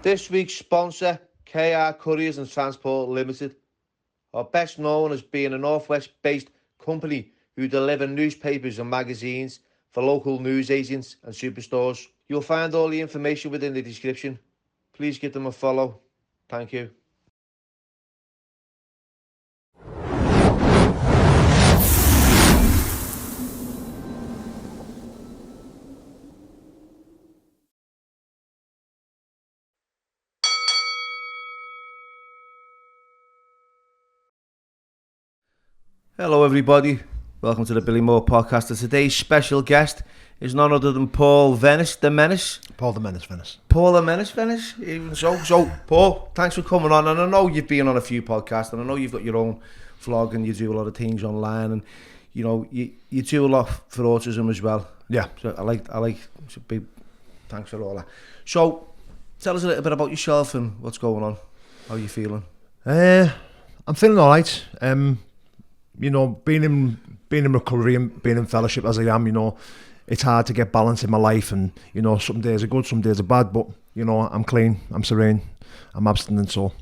This week's sponsor, KR Couriers and Transport Limited, are best known as being a Northwest-based company who deliver newspapers and magazines for local news agents and superstores. You'll find all the information within the description. Please give them a follow. Thank you. Hello everybody, welcome to the Billy Moore podcast. Today's special guest is none other than Paul Venis, the Menace. Paul the Menace, Venice. Paul the Menace, Venice. Even so, Paul, thanks for coming on. And I know you've been on a few podcasts, and I know you've got your own vlog, and you do a lot of things online, and you know you do a lot for autism as well. Yeah. So I like. So big thanks for all that. So tell us a little bit about yourself and what's going on. How are you feeling? I'm feeling all right. You know, being in recovery and being in fellowship as I am, you know, it's hard to get balance in my life, and you know, some days are good, some days are bad, but you know, I'm clean, I'm serene, I'm abstinent, so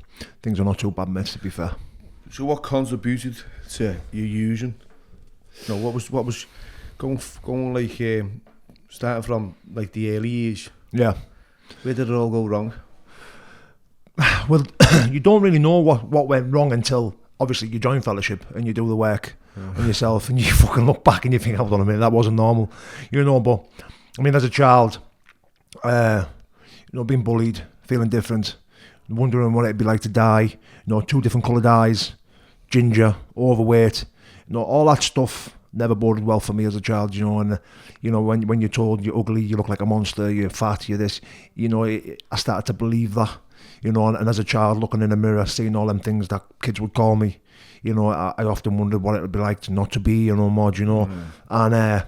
things are not too bad, mate, to be fair. So what contributed to you using? You know, what was going like starting from like the early years? Yeah. Where did it all go wrong? Well, you don't really know what went wrong until obviously you join fellowship and you do the work on yourself, and you fucking look back and you think, hold on a minute, that wasn't normal, you know. But I mean, as a child, you know, being bullied, feeling different, wondering what it'd be like to die, you know, 2 different coloured eyes, ginger, overweight, you know, all that stuff never boded well for me as a child, you know. And you know, when you're told you're ugly, you look like a monster, you're fat, you're this, you know, I started to believe that. You know, and as a child looking in the mirror, seeing all them things that kids would call me, you know, I often wondered what it would be like to not to be, you know, more, you know. And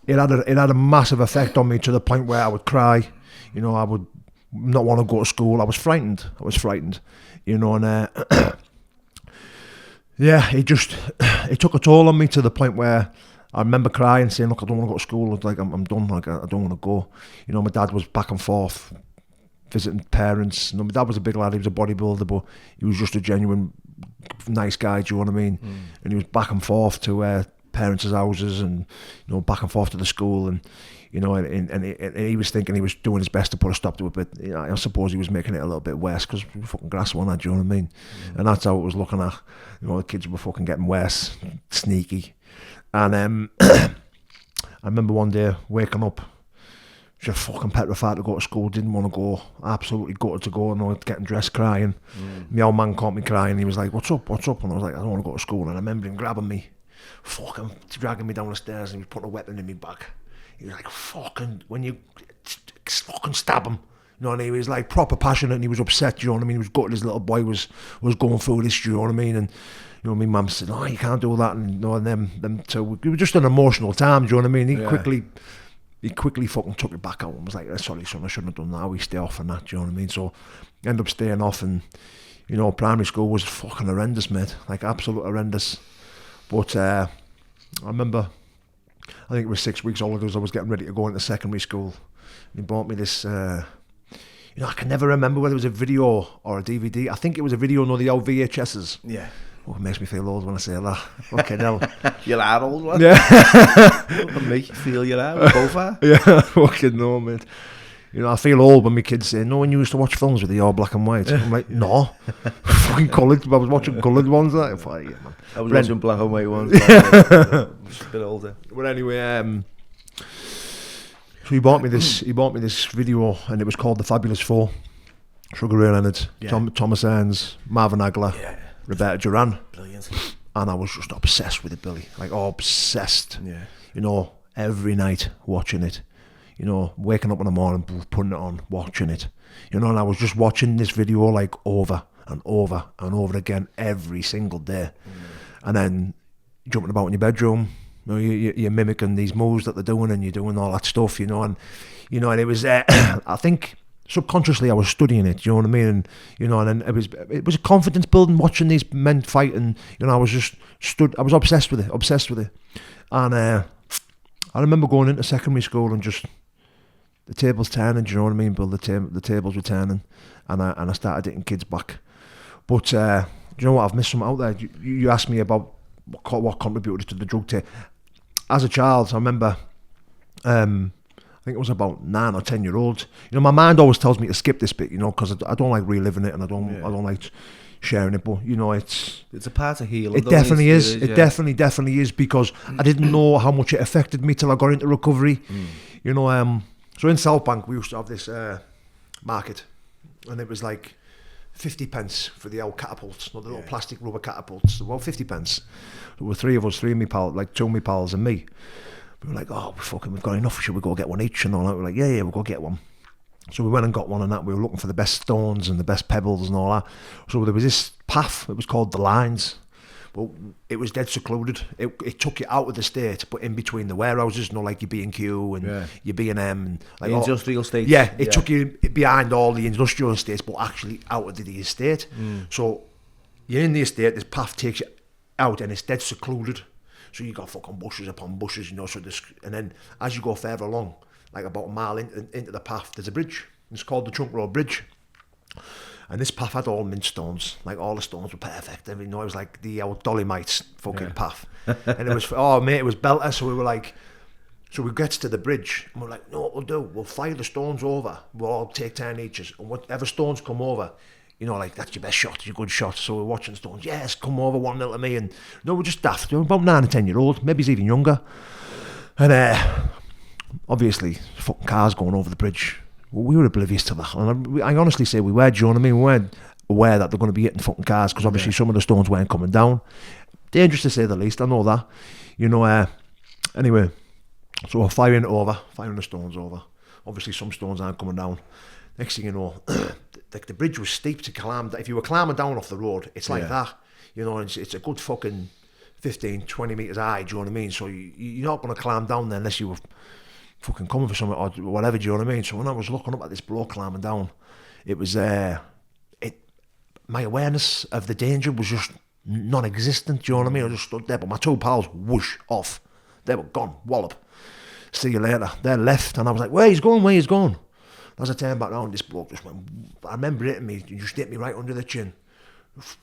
it had a massive effect on me, to the point where I would cry, you know, I would not want to go to school. I was frightened, you know, and yeah, it took a toll on me, to the point where I remember crying, saying, look, I don't want to go to school. It's like, I'm done, like, I don't want to go. You know, my dad was back and forth visiting parents. My dad was a big lad, he was a bodybuilder, but he was just a genuine nice guy, do you know what I mean? And he was back and forth to parents' houses, and you know, back and forth to the school, and you know, and he was thinking he was doing his best to put a stop to it, but you know, I suppose he was making it a little bit worse, because fucking grass wasn't that, do you know what I mean? And that's how it was looking at, you know, the kids were fucking getting worse, sneaky. And I remember one day waking up just fucking petrified to go to school, didn't want to go, absolutely gutted to go, and I was getting dressed, crying. My old man caught me crying, he was like, what's up? And I was like, I don't want to go to school. And I remember him grabbing me, fucking dragging me down the stairs, and he was putting a weapon in my back. He was like, fucking, when you fucking stab him. You know, and he was like proper passionate, and he was upset, do you know what I mean? He was gutted his little boy was going through this, do you know what I mean? And you know, my mum said, oh, you can't do that, and you know, and them two, it was just an emotional time, do you know what I mean? He quickly fucking took it back out and was like, sorry son, I shouldn't have done that, we stay off and that, do you know what I mean? So ended up staying off, and you know, primary school was fucking horrendous, mate, like absolute horrendous. But I remember, I think it was 6 weeks old as I was getting ready to go into secondary school, and he bought me this, you know, I can never remember whether it was a video or a DVD. I think it was a video, no, the old VHSs. Yeah. Oh, it makes me feel old when I say that. Okay, now. You are old, man. Yeah. It'll make you feel you are. We both are. Yeah, fucking no, mate. You know, I feel old when my kids say, no, when you used to watch films with the all black and white. I'm like, no. Fucking coloured. I was watching coloured ones. Like, yeah, man. I was watching black and white ones. A bit older. But anyway, so he bought me this video, and it was called The Fabulous Four. Sugar Ray Leonard, Thomas Ernst, Marvin Hagler, Roberta Duran. Brilliant. And I was just obsessed with it, Billy. Like, obsessed. Yeah. You know, every night watching it. You know, waking up in the morning, putting it on, watching it. You know, and I was just watching this video like over and over and over again every single day. And then jumping about in your bedroom, you know, you're mimicking these moves that they're doing, and you're doing all that stuff, you know. And it was, I think, subconsciously I was studying it, you know what I mean? And you know, and it was a confidence building watching these men fight, and you know, I was just I was obsessed with it. And I remember going into secondary school and just the table's turning, do you know what I mean, Bill? The tables were turning, and I started hitting kids back. But do you know what, I've missed some out there. You asked me about what contributed to the drug take. As a child, I remember, I think it was about 9 or 10 year olds. You know, my mind always tells me to skip this bit, you know, because I don't like reliving it, and I don't like sharing it. But you know, it's a part of healing. It definitely is. It definitely is, because I didn't know how much it affected me till I got into recovery. You know, so in South Bank we used to have this market, and it was like 50 pence for the old catapults, not the little plastic rubber catapults. Well, 50 pence. There were three of me pals, like 2 of my pals and me. We were like, oh, we've got enough. Should we go get one each? And all that. We were like, yeah, we'll go get one. So we went and got one, and that we were looking for the best stones and the best pebbles and all that. So there was this path. It was called the Lines. Well, it was dead secluded. It took you out of the state, but in between the warehouses, you know, like your B&Q and your B&M and like the industrial estates. Yeah, it took you behind all the industrial estates, but actually out of the estate. So you're in the estate. This path takes you out, and it's dead secluded. So you got fucking bushes upon bushes, you know. So and then as you go further along, like about a mile into the path, there's a bridge. It's called the Trunk Road Bridge. And this path had all mint stones, like all the stones were perfect. I mean, you know, it was like the old Dolomites fucking path. And it was, oh mate, it was belter. So we were like, so we get to the bridge, and we're like, no, what we'll do, we'll fire the stones over. We'll all take 10 each, and whatever stones come over, you know, like, that's your best shot, your good shot. So we're watching stones, yes, come over 1-0 to me. And no, we're just daft. We're about 9 or 10 year old, maybe he's even younger. And obviously, fucking cars going over the bridge. We were oblivious to that. And I honestly say we were, do you know what I mean? We weren't aware that they're going to be hitting fucking cars, because obviously some of the stones weren't coming down. Dangerous to say the least, I know that. You know, anyway, so we're firing the stones over. Obviously some stones aren't coming down. Next thing you know, the bridge was steep to climb. If you were climbing down off the road, it's like that. You know, it's a good fucking 15, 20 metres high, do you know what I mean? So you're not going to climb down there unless you were fucking coming for something or whatever, do you know what I mean? So when I was looking up at this bloke climbing down, it was my awareness of the danger was just non-existent, do you know what I mean? I just stood there, but my 2 pals, whoosh, off. They were gone, wallop. See you later. They're left, and I was like, where he's going? As I turned back around, this bloke just went, I remember hitting me, he just hit me right under the chin.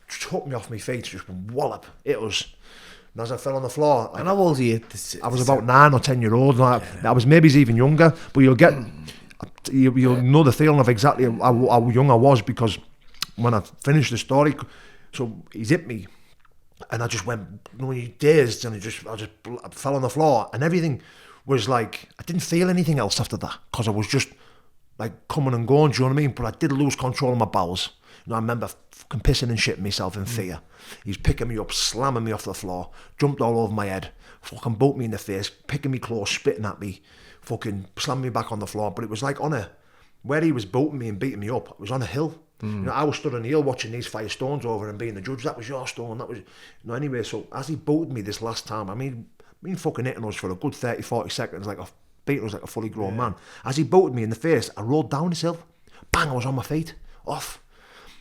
Took me off my feet, just went wallop. It was... And as I fell on the floor... And how old are you? I was about 9 or 10 year old. Like, I was maybe even younger, but you'll know the feeling of exactly how young I was, because when I finished the story, so he's hit me, and I just went, you know, dazed, and I just fell on the floor, and everything was like, I didn't feel anything else after that, because I was just like coming and going, do you know what I mean? But I did lose control of my bowels. You know, I remember fucking pissing and shitting myself in fear. He's picking me up, slamming me off the floor, jumped all over my head, fucking bolt me in the face, picking me close, spitting at me, fucking slamming me back on the floor. But it was like where he was bolting me and beating me up, it was on a hill. You know, I was stood on the hill watching these fire stones over and being the judge. That was your stone, that was... You know, anyway, so as he bolted me this last time, I mean fucking hitting us for a good 30, 40 seconds, like beating us like a fully grown man. As he bolted me in the face, I rolled down this hill. Bang, I was on my feet, off.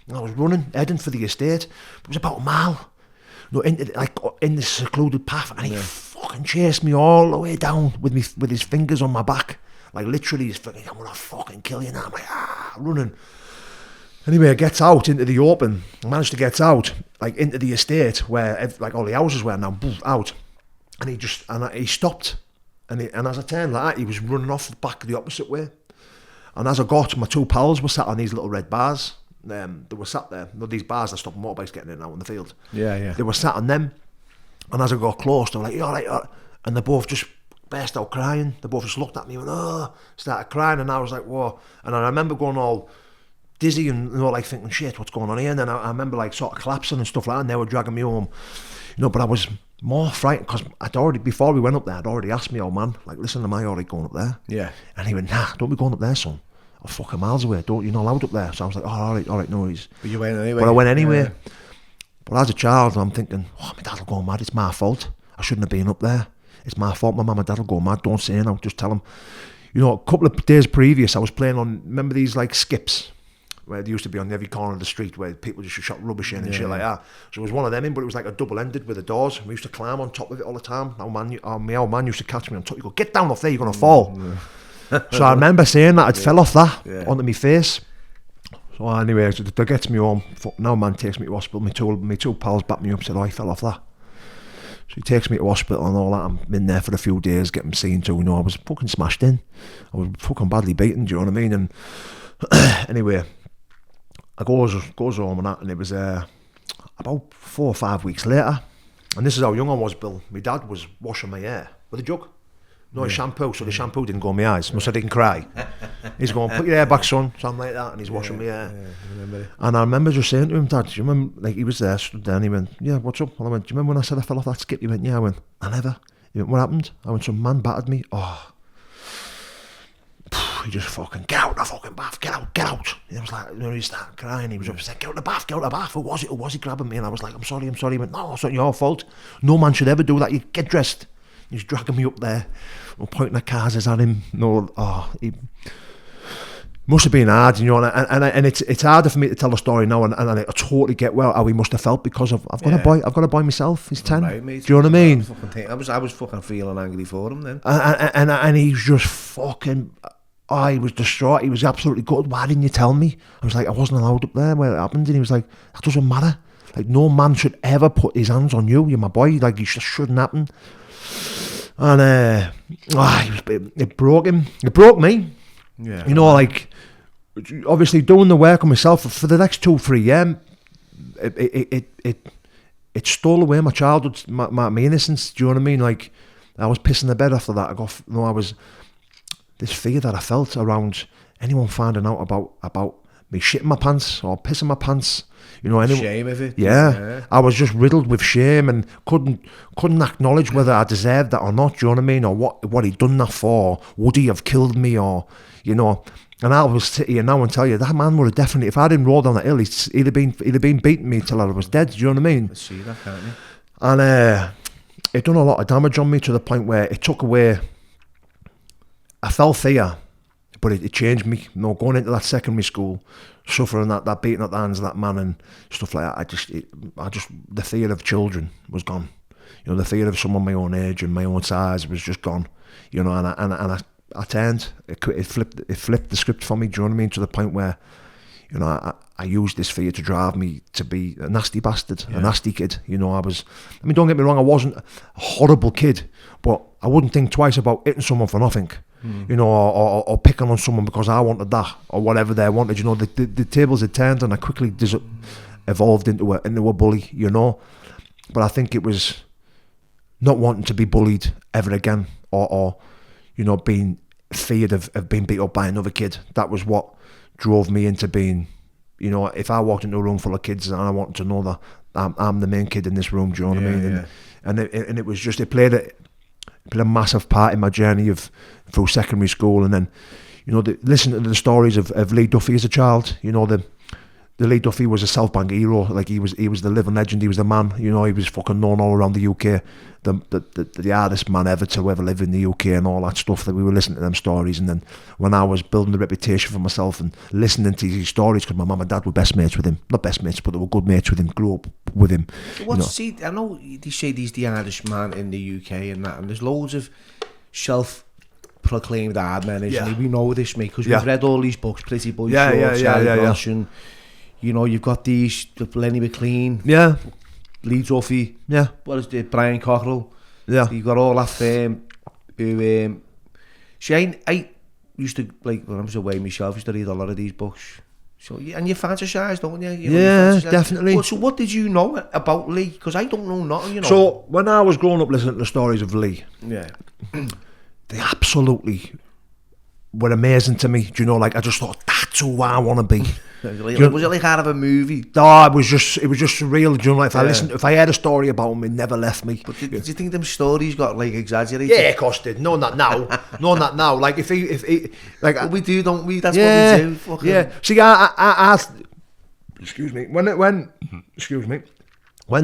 And I was running, heading for the estate. It was about a mile. No, in this secluded path, and he fucking chased me all the way down with his fingers on my back. Like literally, he's fucking, I'm gonna fucking kill you now. I'm like, running. Anyway, I gets out into the open. I managed to get out, like into the estate where like all the houses were now, out. And he stopped. And as I turned like that, he was running off the back the opposite way. And as I got, my 2 pals were sat on these little red bars. They were sat there. You know, these bars that stop motorbikes getting in out in the field. Yeah. They were sat on them. And as I got close, they were like, you all right? And they both just burst out crying. They both just looked at me and went, started crying. And I was like, whoa. And I remember going all dizzy and, you know, like thinking, shit, what's going on here? And then I remember like sort of collapsing and stuff like that. And they were dragging me home. You know, but I was more frightened because before we went up there, I'd already asked me old man, like, listen, am I alright going up there? Yeah. And he went, nah, don't be going up there, son. I'm fucking miles away. You're not allowed up there. So I was like, oh, all right, no worries. But you went anyway. But I went anyway. Yeah. But as a child, I'm thinking, oh, my dad will go mad. It's my fault. I shouldn't have been up there. It's my fault. My mum and dad will go mad. Don't say no. Just tell them. You know, a couple of days previous, I was playing on, remember these like skips? Where they used to be on every corner of the street where people just shot rubbish in and shit like that. So it was one of them in, but it was like a double-ended with the doors. We used to climb on top of it all the time. My old man used to catch me on top. You go, get down off there, you're going to fall. So I remember saying that, it fell off that onto my face. So anyway, that gets me home. Now man takes me to hospital. My two pals backed me up, said, I fell off that. So he takes me to hospital and all that. I'm in there for a few days, getting seen to, I was fucking smashed in. I was fucking badly beaten, do you know what I mean? And anyway, I goes home and that, and it was about 4 or 5 weeks later. And this is how young I was, Bill. My dad was washing my hair with a jug. No shampoo, so the shampoo didn't go in my eyes. Must I didn't cry. He's going, put your hair back, son, something like that, and he's washing my hair. And I remember just saying to him, Dad, do you remember, like he was there, stood there, and he went, yeah, what's up? And I went, do you remember when I said I fell off that skip? He went, yeah. I went, I never. He went, what happened? I went, some man battered me. Oh. He just fucking, get out of the fucking bath, get out. He was like, he started crying, he was upset, get out of the bath, who was he grabbing me? And I was like, I'm sorry. He went, no, it's not your fault. No man should ever do that, you get dressed. He's dragging me up there, pointing at cars at him. He must have been hard, and it's harder for me to tell the story now, and I totally get how he must have felt, because I've got a boy myself. He's 10. Right, mate. Do you know what I mean? I was fucking feeling angry for him then. And he's just fucking. He was distraught. He was absolutely gutted. Why didn't you tell me? I was like, I wasn't allowed up there where it happened, and he was like, that doesn't matter. Like, no man should ever put his hands on you. You're my boy. Like, it just shouldn't happen. And it broke him. It broke me. Yeah. Like, obviously doing the work on myself for the next 2-3 years, it stole away my childhood, my innocence. Do you know what I mean? Like, I was pissing the bed after that. I was this fear that I felt around anyone finding out about me shitting my pants or pissing my pants. Shame of it. Yeah, I was just riddled with shame and couldn't acknowledge whether I deserved that or not. Do you know what I mean? Or what he'd done that for? Would he have killed me? Or And I will sit here now and tell you that man would have definitely, if I didn't roll down that hill, he'd have been beating me till I was dead. Do you know what I mean? I see that, can't you? And it done a lot of damage on me to the point where it took away. I felt fear, but it changed me. Going into that secondary school, suffering that beating at the hands of that man and stuff like that. I just the fear of children was gone. The fear of someone my own age and my own size was just gone. And I turned. It flipped the script for me. Do you know what I mean? To the point where, I used this fear to drive me to be a nasty bastard, a nasty kid. Don't get me wrong, I wasn't a horrible kid, but I wouldn't think twice about hitting someone for nothing. Or picking on someone because I wanted that or whatever they wanted. The tables had turned, and I quickly evolved into a bully. But I think it was not wanting to be bullied ever again, or being feared of being beat up by another kid. That was what drove me into being. If I walked into a room full of kids and I wanted to know that I'm the main kid in this room, do you know what I mean? And it was just, it played a massive part in my journey through secondary school, and then listening to the stories of Lee Duffy as a child. The Lee Duffy was a South Bank hero. Like, he was the living legend. He was the man. He was fucking known all around the UK. The hardest man ever to ever live in the UK and all that stuff. That we were listening to them stories, and then when I was building the reputation for myself and listening to these stories, because my mum and dad were best mates with him. Not best mates, but they were good mates with him. Grew up with him. See, I know they say he's the hardest man in the UK and that, and there's loads of self-proclaimed hard men, and we know this, mate, because we've read all these books, Pretty Boy Shorts, and you've got these, Lenny McLean, Lee Duffy, what is it, Brian Cockrell, you've got all that firm who, I used to, like, when I was away myself, used to read a lot of these books. So, and you fantasize, don't you? Definitely. So what did you know about Lee? Because I don't know nothing, So when I was growing up listening to the stories of Lee, they absolutely were amazing to me. Do I just thought, that's who I want to be. Was it like out of a movie? No, it was just surreal. Do if I heard a story about him, it never left me. But did you think them stories got like exaggerated? Yeah, of course did. Knowing that now. Like if he like we do, don't we? That's what we do. Fucking. Yeah. See, I excuse me. When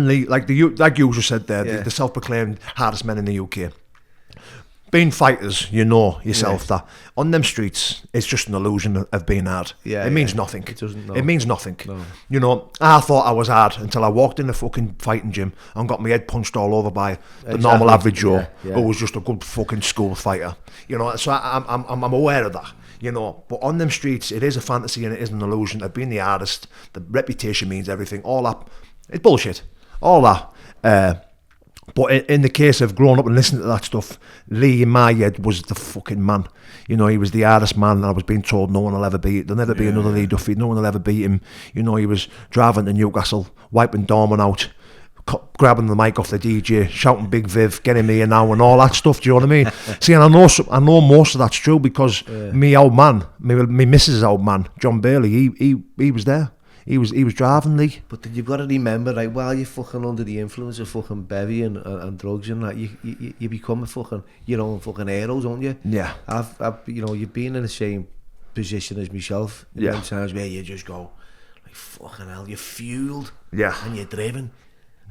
Lee, like you just said there, the self-proclaimed hardest men in the UK. being fighters, you know yourself that on them streets, it's just an illusion of being hard. Yeah, it means nothing. It doesn't. No. It means nothing. No. You know, I thought I was hard until I walked in the fucking fighting gym and got my head punched all over by the normal average Joe, who was just a good fucking school fighter. You know, so I'm aware of that. You know, but on them streets, it is a fantasy and it is an illusion of being the hardest. The reputation means everything. All that, it's bullshit. All that. But in the case of growing up and listening to that stuff, Lee in my head was the fucking man. You know, he was the hardest man, and I was being told no one will ever beat. There'll never be another Lee Duffy. No one will ever beat him. You know, he was driving to Newcastle, wiping Dorman out, grabbing the mic off the DJ, shouting Big Viv, getting me now, and all that stuff. Do you know what I mean? See, and I know most of that's true because me old man, me missus old man, John Bailey, he was there. He was driving Lee. But you've got to remember, like, while you're fucking under the influence of fucking bevy and drugs and that, you become a fucking, your own fucking heroes, don't you? Yeah. I've you know, you've been in the same position as myself. Yeah. Times where you just go, like, fucking hell, you're fueled. Yeah. And you're driven.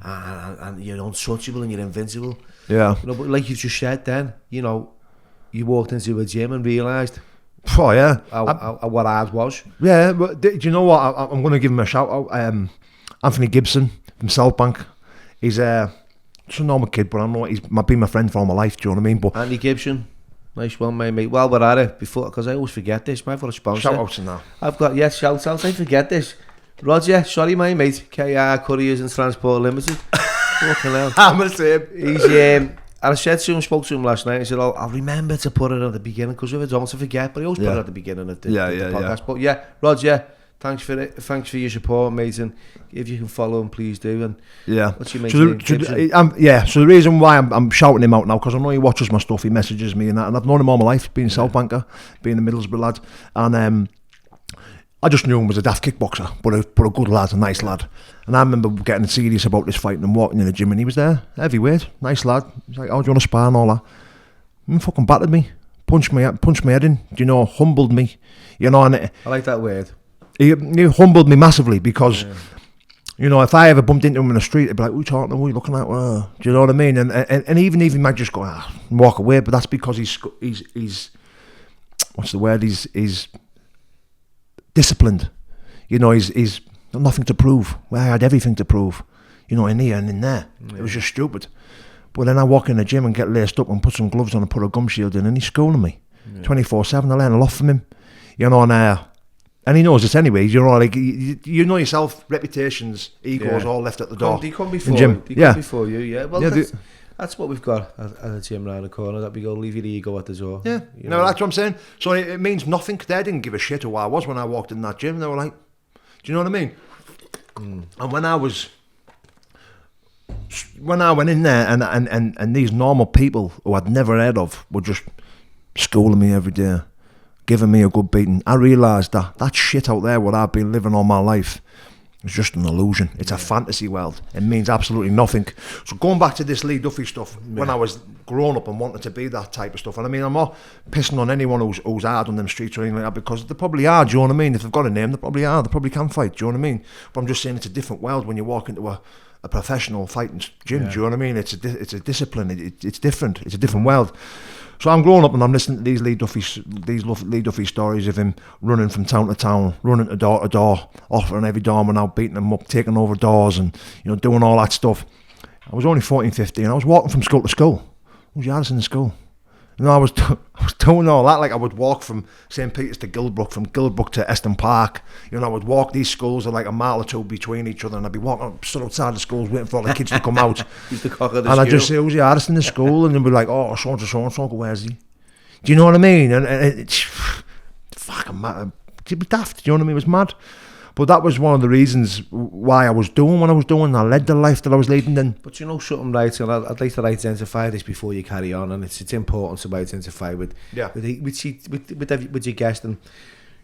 And you're untouchable and you're invincible. Yeah. You know, but like you just said then, you know, you walked into a gym and realised. Oh yeah, what ours was. Yeah, but do you know what? I'm going to give him a shout out. Anthony Gibson from South Bank. He's just a normal kid, but I know he's been my friend for all my life. Do you know what I mean? But Andy Gibson, nice one, mate. Well, we're at it before, because I always forget this. I've got a sponsor. Shout outs now. I've got shout outs. I forget this. Roger, sorry, my mate. KR Couriers and Transport Limited. Fucking hell. I'm the same. He's and I said to him, spoke to him last night, I said, I'll remember to put it at the beginning, because if I don't, I forget, but I always put it at the beginning of the podcast. But yeah, Roger, thanks for it. Thanks for your support, mate, and if you can follow him, please do. And what's your mate's name? So the reason why I'm shouting him out now, because I know he watches my stuff, he messages me and that, and I've known him all my life, being a South Banker, being a Middlesbrough lad, and I just knew him as a daft kickboxer, but a good lad, a nice lad. And I remember getting serious about this fight and walking in the gym, and he was there, heavyweight, nice lad. He's like, "Oh, do you want to spar and all that?" And he fucking battered me, punched my head in, you know, humbled me, you know. And I like that word. He humbled me massively because, you know, if I ever bumped into him in the street, I'd be like, "Who you talking to? What are you looking at?" Do you know what I mean? And even he might just go and walk away, but that's because he's what's the word? He's disciplined. You know, he's got nothing to prove. Well, I had everything to prove, you know, in here and in there. It was just stupid. But then I walk in the gym and get laced up and put some gloves on and put a gum shield in, and he's schooling me 24/7. I learn a lot from him, you know, and he knows this anyway. You know, like you know yourself, reputations, egos, all left at the door. They come before you. They come before you. Yeah. Well, that's what we've got at the gym round the corner, that we go, leave your ego at the door. Yeah, no, that's what I'm saying. So it means nothing. They didn't give a shit who I was when I walked in that gym. They were like, do you know what I mean? And when I went in there and these normal people who I'd never heard of were just schooling me every day, giving me a good beating, I realised that shit out there, what I've been living all my life, it's just an illusion. It's a fantasy world. It means absolutely nothing. So going back to this Lee Duffy stuff, when I was grown up and wanted to be that type of stuff, and I mean, I'm not pissing on anyone who's hard on them streets or anything like that, because they probably are, do you know what I mean? If they've got a name, they probably are. They probably can fight, do you know what I mean? But I'm just saying it's a different world when you walk into a professional fighting gym, do you know what I mean? It's a discipline. It's different. It's a different world. So I'm growing up and I'm listening to these Lee Duffy stories of him running from town to town, running to door, offering every doorman out, beating them up, taking over doors, and you know, doing all that stuff. I was only 14, 15. I was walking from school to school. I was hardest in the school. You know, I was doing all that. Like I would walk from St. Peter's to Gilbrook, from Gilbrook to Eston Park. You know, I would walk. These schools are like a mile or two between each other, and I'd be walking, stood outside the schools waiting for all the kids to come out. He's the cock of the and school. I'd just say, who's the hardest in the school? And they'd be like, oh, so-and-so, where's he? Do you know what I mean? And it's fucking mad. It'd be daft, do you know what I mean? It was mad. But that was one of the reasons why I was doing what I was doing. I led the life that I was leading then. But you know something, right? And I'd like to identify this before you carry on, and it's important to identify with your guest. And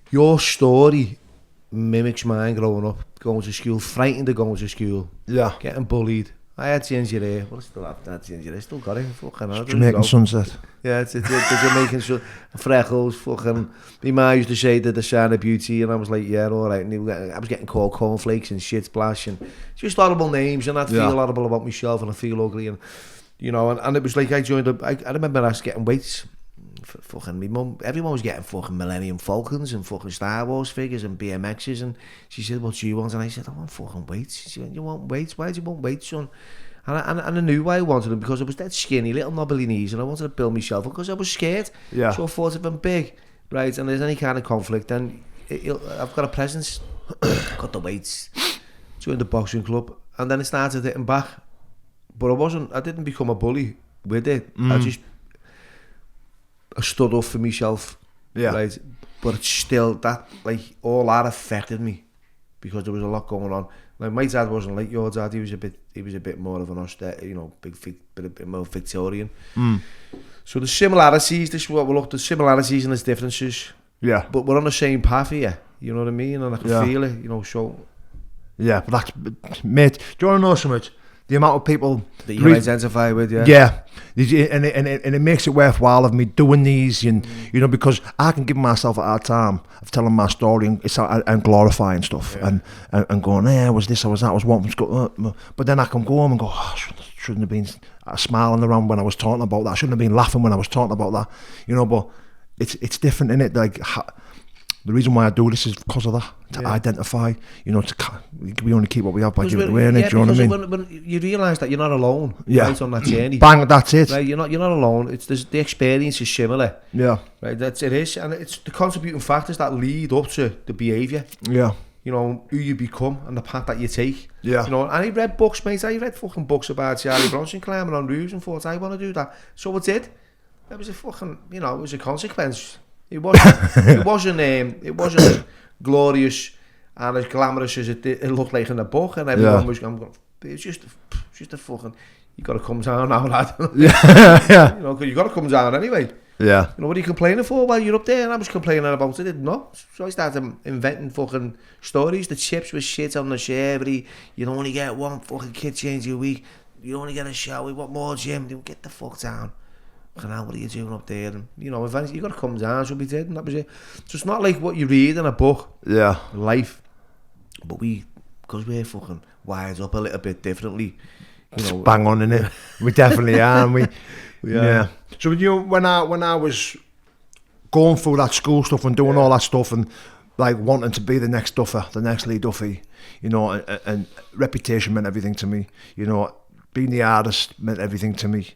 your story mimics mine growing up, going to school, frightened of going to school, getting bullied. I had ginger hair. Well, I still have that ginger hair. Still got it. Fucking hell. Jamaican sunset. Yeah, it's the Jamaican sunset. Freckles. Fucking. My mum used to say that the sign of beauty, and I was like, yeah, all right. And I was getting called cornflakes and shit splash and just horrible names, and I'd feel horrible about myself, and I feel ugly. And You know, and it was like I joined I remember us getting weights for fucking me mum. Everyone was getting fucking Millennium Falcons and fucking Star Wars figures and BMXs, and she said, what do you want? And I said, I want fucking weights. She went, you want weights? Why do you want weights, son? And I knew why I wanted them, because I was dead skinny, little knobbly knees, and I wanted to build myself up because I was scared. Yeah. So I thought if I'm big, right, and there's any kind of conflict, then I've got a presence. Got the weights, joined the boxing club, and then it started hitting back. But I didn't become a bully with it. I stood up for myself. Yeah. Right. But it's still that, like, all that affected me because there was a lot going on. Like, my dad wasn't like your dad. He was a bit more of an austere, you know, a bit more Victorian. So the similarities, this is what we looked at, similarities and there's differences. Yeah. But we're on the same path here. You know what I mean? And I can feel it, you know, so. Yeah, but that's, mate, do you want to know something? The amount of people that you identify with, yeah, and it makes it worthwhile of me doing these, and you know, because I can give myself a hard time of telling my story and glorifying stuff, and going, I was this, I was that, I was what, but then I can go home and go, oh, shouldn't have been smiling around when I was talking about that. I shouldn't have been laughing when I was talking about that, you know. But it's different, innit? Like. The reason why I do this is because of that, to identify, you know, we only keep what we have by giving it away, innit? Do you know what I mean? When you realise that you're not alone, right, on that journey. Bang, that's it. Right, you're not alone. The experience is similar. Yeah. Right, it is, and it's the contributing factors that lead up to the behaviour. Yeah. You know, who you become and the path that you take. Yeah. You know, and I read books, mate. I read fucking books about Charlie Bronson climbing on roofs and thought, I want to do that. So I did. It was a fucking, you know, it was a consequence. It wasn't as glorious and as glamorous as it looked like in the book, and everyone was going, it's just a fucking, you got to come down now, lad. Yeah. You know, because you got to come down anyway. Yeah. You know, what are you complaining for while you're up there? And I was complaining about it, didn't know. So I started inventing fucking stories. The chips were shit on the sherry. You only get one fucking kid change a week. You only get a shower. What more, Jim? Get the fuck down. What are you doing up there? And you know, eventually you got to come down. So we did, and that was it. So it's not like what you read in a book. Yeah. Life, but because we're fucking wired up a little bit differently. You know, bang on, innit? We definitely are. And yeah. So you know, when I was going through that school stuff and doing all that stuff and like wanting to be the next Duffer, the next Lee Duffy, you know, and reputation meant everything to me. You know, being the artist meant everything to me.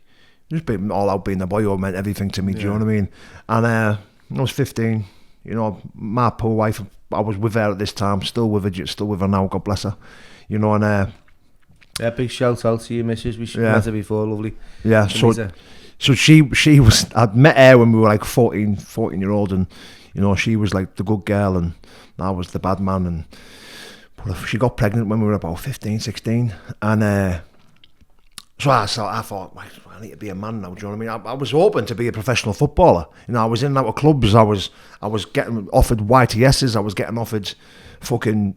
Just being all out being the boy meant everything to me, do you know what I mean? And I was 15, you know, my poor wife, I was with her at this time, still with her now, God bless her, you know, and big shout out to you, missus, we met her before, lovely. Yeah, so she was, I'd met her when we were like 14 year old, and you know, she was like the good girl and I was the bad man, and but she got pregnant when we were about 15, 16, and so I thought, I need to be a man now. Do you know what I mean? I was hoping to be a professional footballer. You know, I was in and out of clubs. I was getting offered YTSs. I was getting offered fucking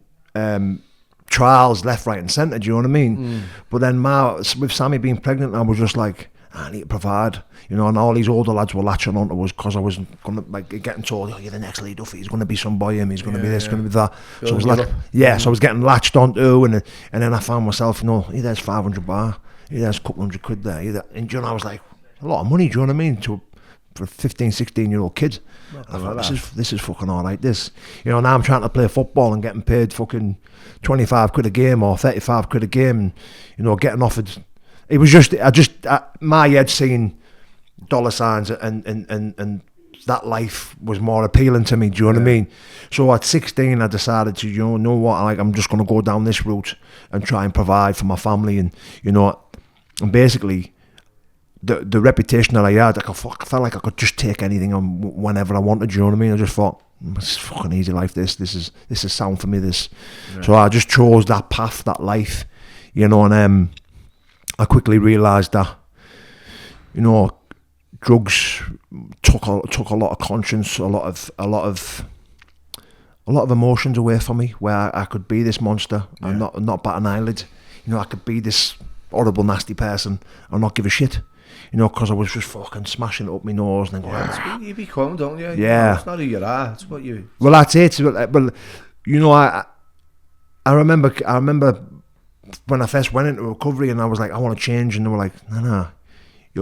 trials left, right, and centre. Do you know what I mean? But then with Sammy being pregnant, I was just like, I need to provide. You know, and all these older lads were latching onto us because I was going to like getting told, oh, you're the next Lee Duffy. He's going to be some boy. He's going to be this, going to be that. So I was like, so I was getting latched onto, and then I found myself, you know, there's 500 bar. There's a couple $100 there. And you know, I was like, a lot of money, do you know what I mean? For a 15, 16-year-old kid. I thought, this is fucking alright, this. You know, now I'm trying to play football and getting paid fucking 25 quid a game or 35 quid a game, and, you know, getting offered. It was just, my head seeing dollar signs and that life was more appealing to me, do you know what I mean? So at 16 I decided to, you know what, like, I'm just going to go down this route and try and provide for my family, and, you know, and basically the reputation that I had, I felt like I could just take anything on whenever I wanted, do you know what I mean? I just thought, it's fucking easy life, this is sound for me, this. Yeah. So I just chose that path, that life, you know, and I quickly realised that, you know, drugs took a lot of conscience, a lot of emotions away from me, where I could be this monster and not bat an eyelid. You know, I could be this horrible, nasty person and not give a shit. You know, because I was just fucking smashing it up my nose and then going. That's what you become, don't you? Yeah. No, it's not who you are. It's what you. Well, that's it. But you know, I remember when I first went into recovery and I was like, I want to change, and they were like, no,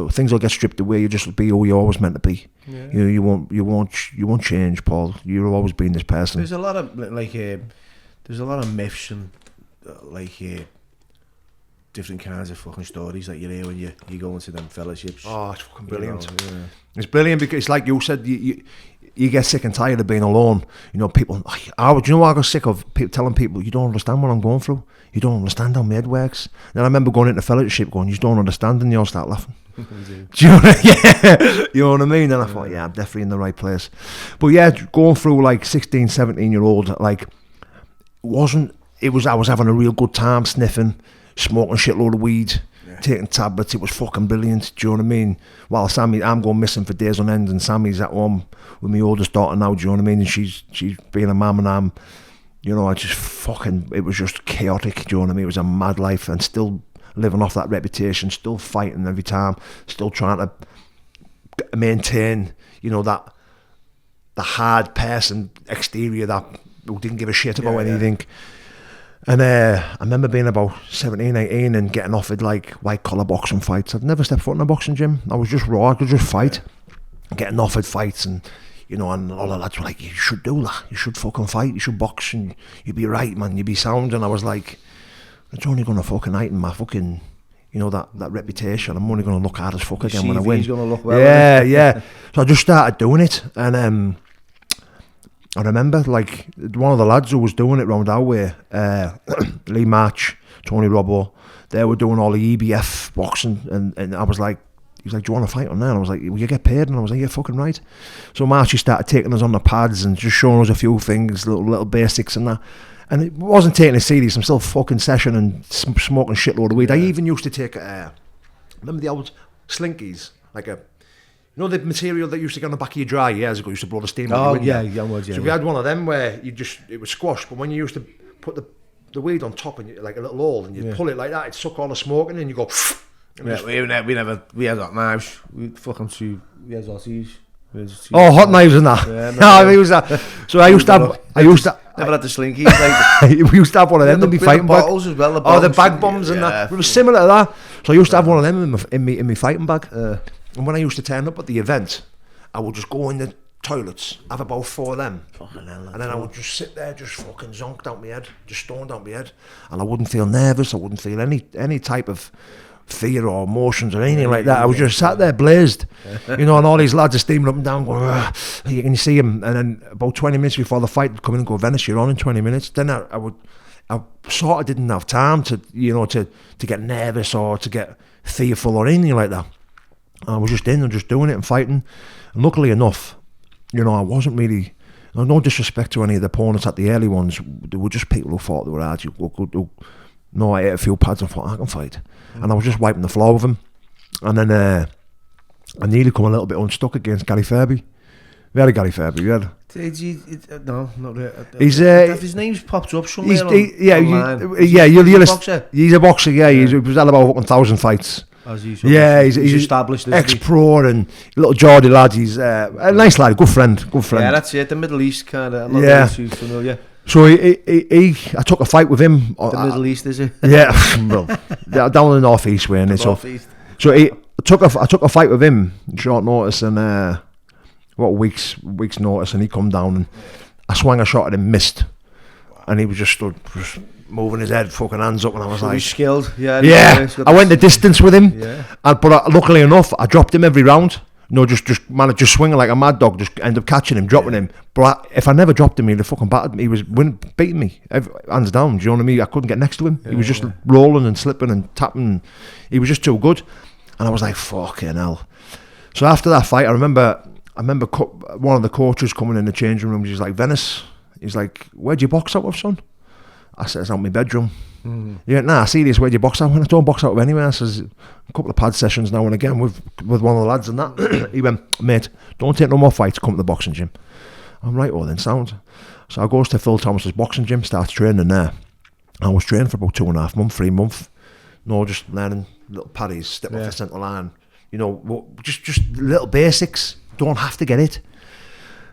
things will get stripped away. You just be who you always meant to be. Yeah. You won't change, Paul. You've always been this person. There's a lot of there's a lot of myths and different kinds of fucking stories that you hear when you go into them fellowships. Oh, it's fucking brilliant. It's brilliant because it's like you said, you get sick and tired of being alone. People. Do you know what I got sick of? Telling people, you don't understand what I'm going through. You don't understand how my head works. And I remember going into fellowship going, you don't understand, and you all start laughing. Do you know what I mean? And I thought, I'm definitely in the right place. But yeah, going through like 16, 17-year-old, like, I was having a real good time sniffing, smoking a shitload of weed, taking tablets. It was fucking brilliant. Do you know what I mean? While I'm going missing for days on end, and Sammy's at home with my oldest daughter now. Do you know what I mean? And she's being a mum, and I'm, I just fucking, it was just chaotic. Do you know what I mean? It was a mad life, and still living off that reputation, still fighting every time, still trying to maintain, that the hard person exterior that who didn't give a shit about anything. And I remember being about 17, 18 and getting offered like white collar boxing fights. I'd never stepped foot in a boxing gym. I was just raw. I could just fight. Getting offered fights, and and all the lads were like, you should do that. You should fucking fight. You should box, and you'd be right, man. You'd be sound. And I was like, it's only going to fucking heighten my fucking, that reputation. I'm only going to look hard as fuck again when I win. Going to look well. Yeah. So I just started doing it, and I remember like one of the lads who was doing it round our way, Lee March, Tony Robbo, they were doing all the EBF boxing, and I was like, he was like, do you want to fight on there? And I was like, will you get paid? And I was like, yeah, fucking right. So Marchy started taking us on the pads and just showing us a few things, little basics and that. And it wasn't taking it serious. I'm still fucking session and smoking shitload of weed. I even used to take, remember the old slinkies? Like the material that used to get on the back of your dry years ago, used to blow the steam out the window. So we had one of them where it was squashed, but when you used to put the weed on top and like a little hole and you pull it like that, it'd suck all the smoke in and you go. We had hot knives. We had Aussies. Hot knives and that. I used that. So I used to. Never had the slinkies. Like, we used to have one of them in my fighting bag. Bottles as well. The bag bombs and that. It was similar to that. So I used to have one of them in my fighting bag. And when I used to turn up at the event, I would just go in the toilets, have about 4 of them, and then I would just sit there, just fucking zonked out my head, just stoned out my head, and I wouldn't feel nervous. I wouldn't feel any type of fear or emotions or anything like that. I was just sat there blazed, and all these lads are steaming up and down going, you can see him. And then about 20 minutes before the fight, would come in and go, Venice, you're on in 20 minutes. Then I sort of didn't have time to get nervous or to get fearful or anything like that. I was just in and just doing it and fighting. And luckily enough, I wasn't really, no disrespect to any of the opponents at the early ones, they were just people who thought they were hard. I ate a few pads and thought, I can fight. And I was just wiping the floor with them. And then I nearly come a little bit unstuck against Gary Furby. We had a Gary Furby, no, not really. He's his name's popped up somewhere online. He's a boxer, he was had about 1,000 fights. He's established, ex-pro and little Geordie lad. He's a nice lad, good friend. Yeah, that's it. The Middle East kind of. I'm not really too familiar. So I took a fight with him. The Middle East, is it? Yeah, well, down in the North East way, innit? So I took a fight with him short notice, and weeks notice, and he come down and I swung a shot at him, missed, and he was just stood. Moving his head, fucking hands up, and I was like, he's skilled. Yeah. I went the distance with him. Yeah. But luckily enough, I dropped him every round. Just managed to swing like a mad dog. Just end up catching him, dropping him. But if I never dropped him, he'd have fucking battered me. He was beating me, hands down. Do you know what I mean? I couldn't get next to him. He was just rolling and slipping and tapping. He was just too good, and I was like, fucking hell. So after that fight, I remember one of the coaches coming in the changing room. He's like, Venice. He's like, where'd you box out of, son? I said, it's out in my bedroom. He went, nah, serious, where'd you box out? I went, I don't box out of anywhere. I says, a couple of pad sessions now and again with one of the lads and that. He went, mate, don't take no more fights, come to the boxing gym. I'm right, then sound. So I goes to Phil Thomas's boxing gym, starts training there. I was training for about 2.5 months, 3 months. Just learning little paddies, step off the centre line. Just little basics. Don't have to get it.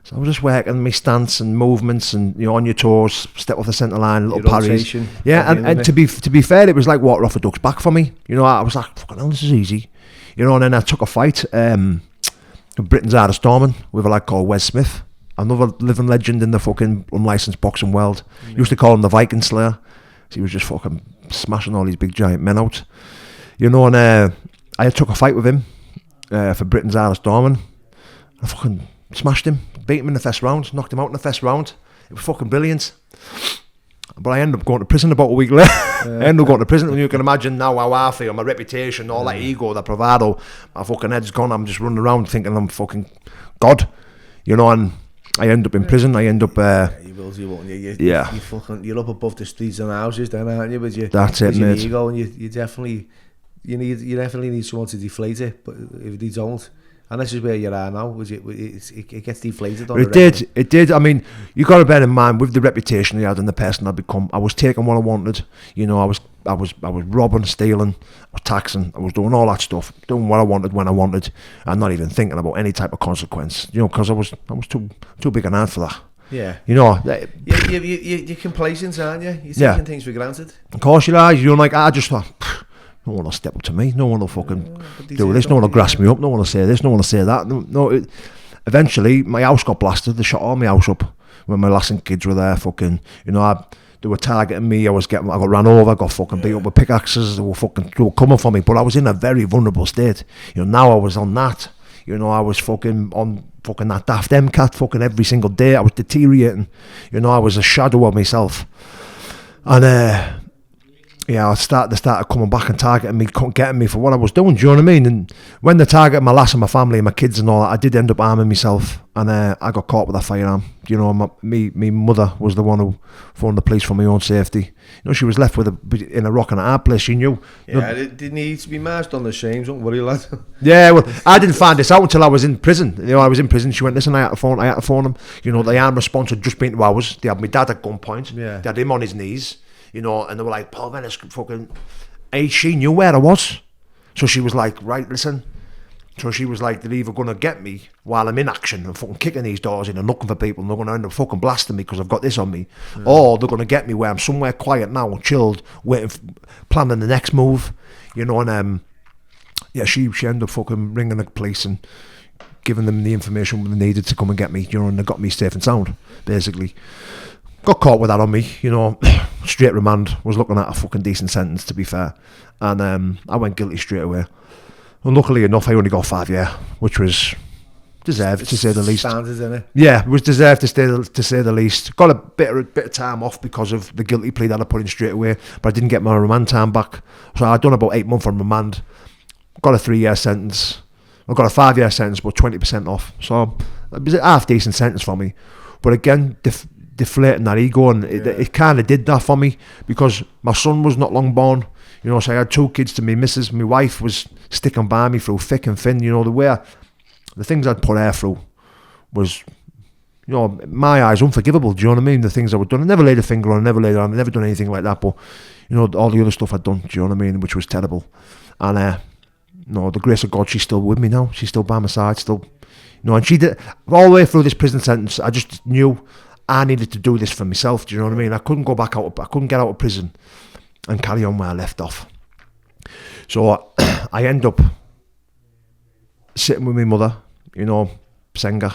So I was just working my stance and movements and on your toes, step off the centre line, little parries. Yeah, and to be fair, it was like water off a duck's back for me. I was like, fucking hell, this is easy. You know, and then I took a fight, Britain's hardest storming, with a lad called Wes Smith, another living legend in the fucking unlicensed boxing world. Used to call him the Viking Slayer. He was just fucking smashing all these big giant men out. You know, and I took a fight with him for Britain's hardest storming. I fucking smashed him, beat him in the first round, knocked him out in the first round. It was fucking brilliant. But I ended up going to prison about a week later. I ended up going to prison, and you can imagine now how I feel, my reputation, all that ego, that bravado, my fucking head's gone. I'm just running around thinking I'm fucking God, you know, and I end up in prison. I end up... you will, you won't. You're up above the streets and houses then, aren't you? With your, that's it, mate. Ego, and you definitely need someone to deflate it, but if they don't... And this is where you are now. It gets deflated. It did. I mean, you got to bear in mind with the reputation I had and the person I'd become. I was taking what I wanted. You know, I was robbing, stealing, I was taxing. I was doing all that stuff, doing what I wanted when I wanted, and not even thinking about any type of consequence. You know, because I was too big an ant for that. Yeah. You know, you're complacent, aren't you? You're taking things for granted. Of course you are. You're like, I just thought. No one will step up to me. No one will fucking do this. No one will grasp me up. No one will say this. No one will say that. Eventually, my house got blasted. They shot all my house up when my lass and kids were there. Fucking, you know, they were targeting me. I got ran over. I got fucking beat up with pickaxes. They were coming for me. But I was in a very vulnerable state. You know, now I was on that. You know, I was fucking on fucking that daft MCAT fucking every single day. I was deteriorating. You know, I was a shadow of myself. And they started coming back and targeting me, getting me for what I was doing, do you know what I mean? And when they targeted my lass and my family and my kids and all that, I did end up arming myself, and I got caught with a firearm. You know, my mother was the one who phoned the police for my own safety. You know, she was left in a rock and a hard place, she knew. Yeah, it didn't need to be masked on the shames, don't worry, lad. Yeah, well, I didn't find this out until I was in prison. You know, I was in prison, she went, listen, I had to phone them. You know, the arm response had just been 2 hours. They had my dad at gunpoint. Yeah. They had him on his knees. You know, and they were like, Paul Venice, fucking... she knew where I was. So she was like, right, listen. So she was like, they're either going to get me while I'm in action and fucking kicking these doors in and looking for people, and they're going to end up fucking blasting me because I've got this on me. Or they're going to get me where I'm somewhere quiet now and chilled, planning the next move. You know, and she ended up fucking ringing the police and giving them the information they needed to come and get me, you know, and they got me safe and sound, basically. Got caught with that on me, you know, straight remand, was looking at a fucking decent sentence, to be fair, and I went guilty straight away. And luckily enough, I only got 5 years, which was deserved, to say the least. Standard, isn't it? Yeah, it was deserved, to say the least. Got a bit of time off because of the guilty plea that I put in straight away, but I didn't get my remand time back, so I'd done about 8 months on remand, got a 3-year sentence, I got a 5-year sentence, but 20% off, so it was a half decent sentence for me, but again, deflating that ego, and it kind of did that for me, because my son was not long born, you know, so I had 2 kids to me missus. My wife was sticking by me through thick and thin, you know, the things I'd put her through was, you know, in my eyes, unforgivable, do you know what I mean? The things I would done, I never laid a finger on, I never done anything like that, but, you know, all the other stuff I'd done, do you know what I mean, which was terrible. And no, the grace of God, she's still with me now, she's still by my side, still, you know, and she did, all the way through this prison sentence, I just knew I needed to do this for myself, do you know what I mean? I couldn't get out of prison and carry on where I left off. So I end up sitting with my mother, you know, Senga,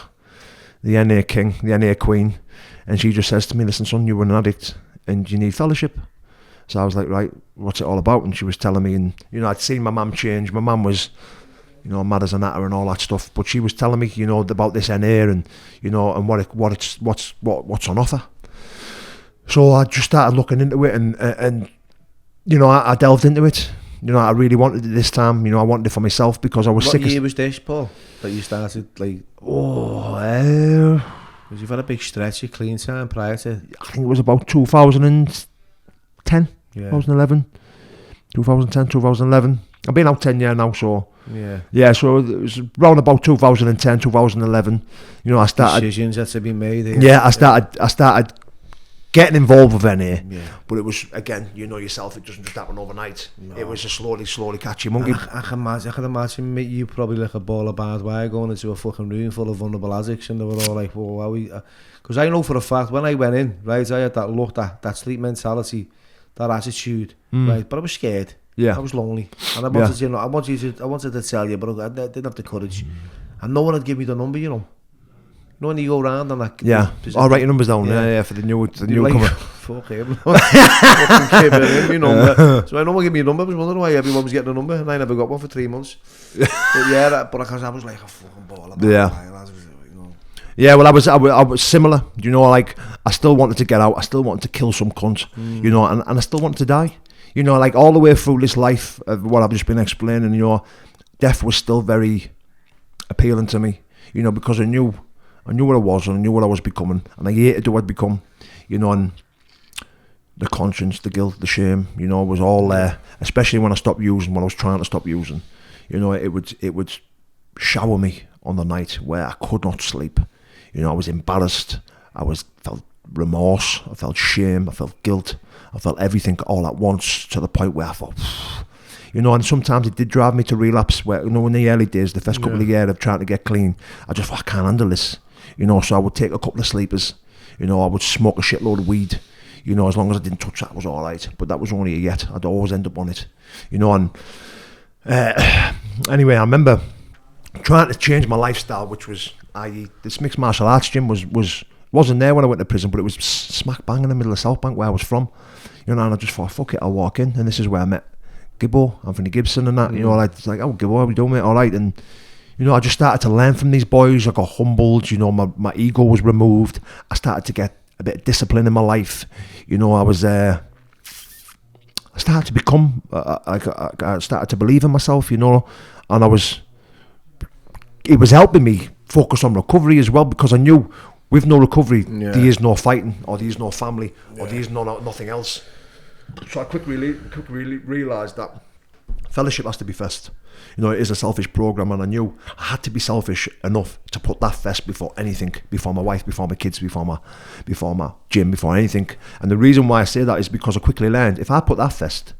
the NA king, the NA queen, and she just says to me, listen son, you were an addict and you need fellowship. So I was like, right, what's it all about? And she was telling me, and you know, I'd seen my mum change. My mum was, you know, mad as an atter and all that stuff, but she was telling me, you know, about this NA and, you know, and what's on offer. So I just started looking into it, and you know, I delved into it. You know, I really wanted it this time. You know, I wanted it for myself because I was sick. What year was this, Paul, that you started, like? Because you've had a big stretch of clean time prior to. I think it was about 2010, 2011, 2010, 2011. I've been out 10 years now, so. Yeah, so it was around about 2010, 2011. You know, I started. Decisions had to be made here. Yeah, I started getting involved with NA, but it was, again, you know yourself, it doesn't just happen overnight. No. It was a slowly catchy monkey. I can imagine, mate, you probably like a ball of bad wire going into a fucking room full of vulnerable addicts, and they were all like, whoa, are we? Because I know for a fact, when I went in, right, I had that look, that sleep mentality, that attitude, right, but I was scared. Yeah. I was lonely, and I wanted, you know, I wanted to tell you, but I didn't have the courage, and no one had given me the number, you know. You know when you go around and like, I'll write your numbers down. Yeah, for the newcomer. Like, fuck him. Fucking give him your number. So I no one gave me a number. I was wondering why everyone was getting a number, and I never got one for 3 months. But because I was like a fucking baller. Yeah, well, I was similar. You know, like I still wanted to get out. I still wanted to kill some cunt. You know, and I still wanted to die. You know, like all the way through this life of what I've just been explaining. You know, death was still very appealing to me. You know, because I knew what I was, and I knew what I was becoming, and I hated who I'd become. You know, and the conscience, the guilt, the shame. You know, was all there. Especially when I stopped using. When I was trying to stop using. You know, it would shower me on the night where I could not sleep. You know, I was embarrassed. Felt remorse. I felt shame. I felt guilt. I felt everything all at once, to the point where I thought, you know, and sometimes it did drive me to relapse. Where, you know, in the early days, the first couple of years of trying to get clean, I just thought, I can't handle this. You know, so I would take a couple of sleepers. You know, I would smoke a shitload of weed. You know, as long as I didn't touch that, was all right. But that was only a yet. I'd always end up on it. You know, and anyway, I remember trying to change my lifestyle, which was, i.e., this mixed martial arts gym wasn't there when I went to prison, but it was smack bang in the middle of South Bank where I was from. You know, and I just thought, fuck it, I'll walk in. And this is where I met Gibbo, Anthony Gibson and that. You know, like, it's like, oh, Gibbo, how we doing, mate? All right. And, you know, I just started to learn from these boys. I got humbled. You know, my ego was removed. I started to get a bit of discipline in my life. You know, I started to become, I started to believe in myself, you know, and it was helping me focus on recovery as well, because I knew with no recovery, there is no fighting, or there is no family, or there is nothing else. So I quickly realised that fellowship has to be first. You know, it is a selfish program, and I knew I had to be selfish enough to put that first before anything, before my wife, before my kids, before my gym, before anything. And the reason why I say that is because I quickly learned, if I put that first,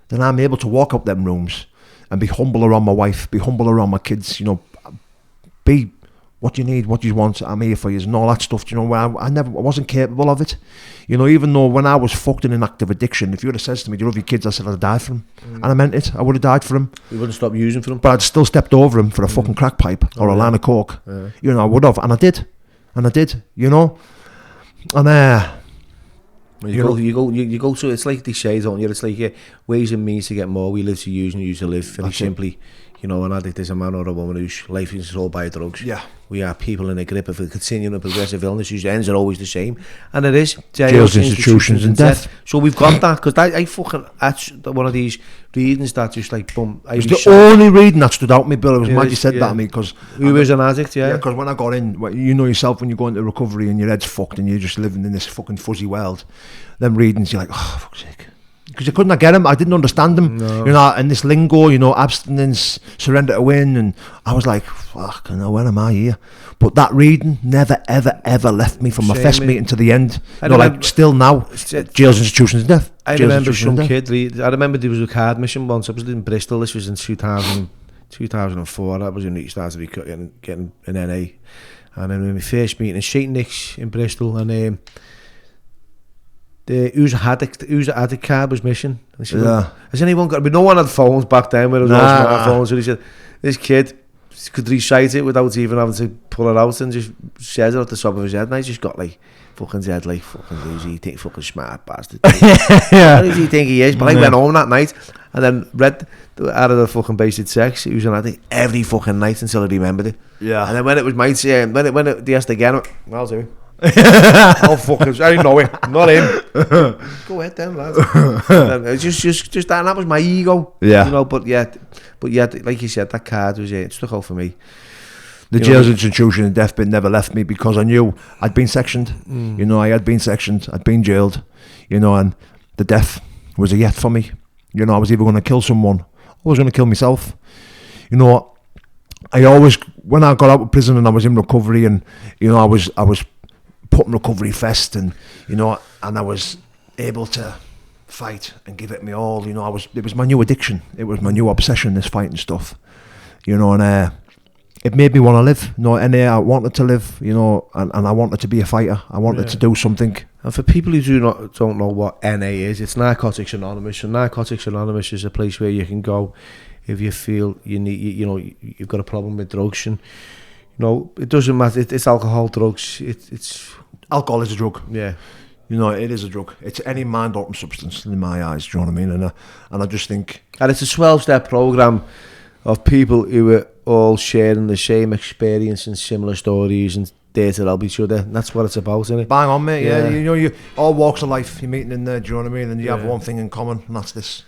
then I'm able to walk up them rooms and be humble around my wife, be humble around my kids, you know, be what you need, what you want, I'm here for you, and all that stuff, you know, where I wasn't capable of it. You know, even though when I was fucked in an active addiction, if you would have said to me, do you love your kids? I said I'd die for them. And I meant it. I would have died for them. You wouldn't stop using for them? But I'd still stepped over them for a fucking crack pipe or a line of coke. Yeah. You know, I would have. And I did, you know. And you go to, it's like they say, don't you? It's like ways and means to get more. We live to use and use to live. Very simply. You know, an addict is a man or a woman whose life is controlled by drugs. Yeah. We are people in a grip of a continuing and progressive illness whose ends are always the same. And it is. Jails, institutions and death. So we've got that, because I fucking, that's one of these readings that just like, boom. It was the only reading that stood out to me, Bill. It was mad you said that to me, because... Who was an addict, Yeah, because when I got in, you know yourself, when you go into recovery and your head's fucked and you're just living in this fucking fuzzy world, them readings, you're like, oh, fuck's sake. Because I couldn't get them, I didn't understand them, you know, and this lingo, you know, abstinence, surrender to win, and I was like, fuck, I know, where am I here? But that reading never, ever, ever left me from my first meeting to the end. You know, like, still now, jails, institutions, and death. I remember some kid I remember there was a card mission once. I was in Bristol, this was in 2004, that was when it started to be getting an NA. And then my first meeting in St. Nick's in Bristol, and who's an addict card was missing. Said, has anyone got? But no one had phones back then where there was no smartphones. So he said, this kid could recite it without even having to pull it out, and just says it off the top of his head. And I just got like, fucking said, like, fucking who's he think, fucking smart bastard. What does he think he is? But I went home that night and then read out of the fucking basic text. He was an addict every fucking night until I remembered it. Yeah. And then when it was my turn, when they asked again, I'll do it. Oh fuckers, I didn't know it, not him. Go ahead then, lad. It's just that, and that was my ego. Yeah. You know, but yet, like you said, that card was it stuck out for me. The jails, institution, and death bit never left me, because I knew I'd been sectioned. You know, I had been sectioned, I'd been jailed. You know, and the death was a yet for me. You know, I was either going to kill someone, or I was going to kill myself. You know, I always, when I got out of prison and I was in recovery, and you know, I was putting recovery first, and you know, and I was able to fight and give it me all. You know, it was my new addiction, it was my new obsession, this fighting stuff. You know, and it made me want to live. You know, and I wanted to live, you know, and I wanted to be a fighter. I wanted to do something. And for people who don't know what NA is, it's Narcotics Anonymous. And Narcotics Anonymous is a place where you can go if you feel you need, you know, you've got a problem with drugs. And, you know, it doesn't matter. It's alcohol, drugs. It's alcohol is a drug. Yeah. You know, it is a drug. It's any mind-altering substance in my eyes, do you know what I mean? And I just think... And it's a 12-step programme of people who are all sharing the same experience and similar stories and there to help each other. That's what it's about, isn't it? Bang on, mate, yeah. You know, you all walks of life, you're meeting in there, do you know what I mean? And you have one thing in common, and that's this.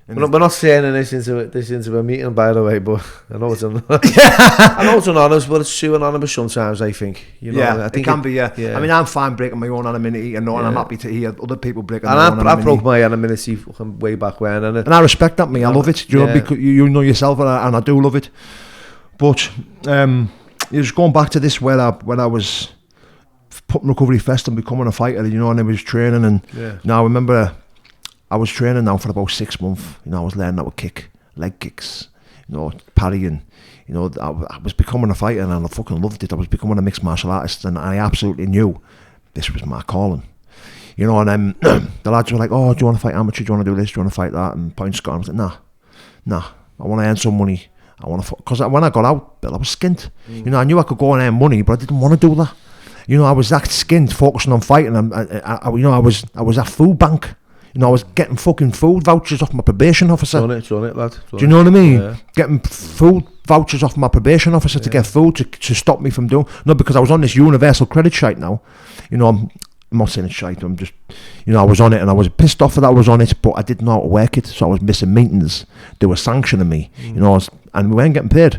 We're not saying this into a meeting, by the way, but I know it's I know it's anonymous, but it's too anonymous sometimes, I think. You know, yeah, I think it can be, yeah. I mean, I'm fine breaking my own anonymity, and I'm happy to hear other people breaking their own anonymity. I broke my anonymity way back when. And I respect that, mate. I love it. Do you know, because you know yourself, and I do love it. But just going back to this, when I was putting recovery first and becoming a fighter, you know, and I was training, and now I remember... I was training now for about 6 months. You know, I was learning how to kick, leg kicks, you know, parrying. You know, I was becoming a fighter, and I fucking loved it. I was becoming a mixed martial artist, and I absolutely knew this was my calling. You know, and the lads were like, "Oh, do you want to fight amateur? Do you want to do this? Do you want to fight that?" And Point Scott, I was like, "Nah. I want to earn some money. I want to because when I got out, Bill, I was skint. You know, I knew I could go and earn money, but I didn't want to do that. You know, I was that skint, focusing on fighting, and you know, I was at food bank. You know, I was getting fucking food vouchers off my probation officer. Done it, lad. Do you know what I mean? Yeah. Getting food vouchers off my probation officer to get food to stop me from doing... No, because I was on this universal credit shite now. You know, I'm not saying it's shite, I'm just... You know, I was on it and I was pissed off that I was on it, but I didn't know how to work it, so I was missing meetings. They were sanctioning me, you know, and we weren't getting paid.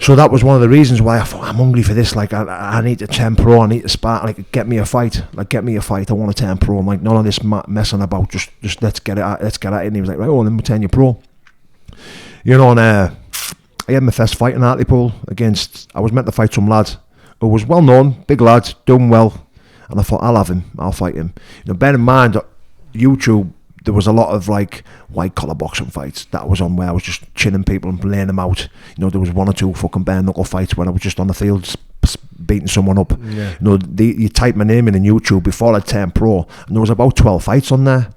So that was one of the reasons why I thought, I'm hungry for this. Like, I need to turn pro. I need to spark. Like, get me a fight. I want to turn pro. I'm like, none of this messing about. Just let's get it. Let's get at it. And he was like, right, then we'll turn you pro. You know, and I had my first fight in Hartlepool against. I was meant to fight some lad who was well known, big lad, doing well, and I thought, I'll have him. I'll fight him. You know, bear in mind, YouTube. There was a lot of like white collar boxing fights that was on where I was just chinning people and laying them out. You know, there was 1 or 2 fucking bare knuckle fights when I was just on the field beating someone up. Yeah. You know, you type my name in YouTube before I turned pro, and there was about 12 fights on there.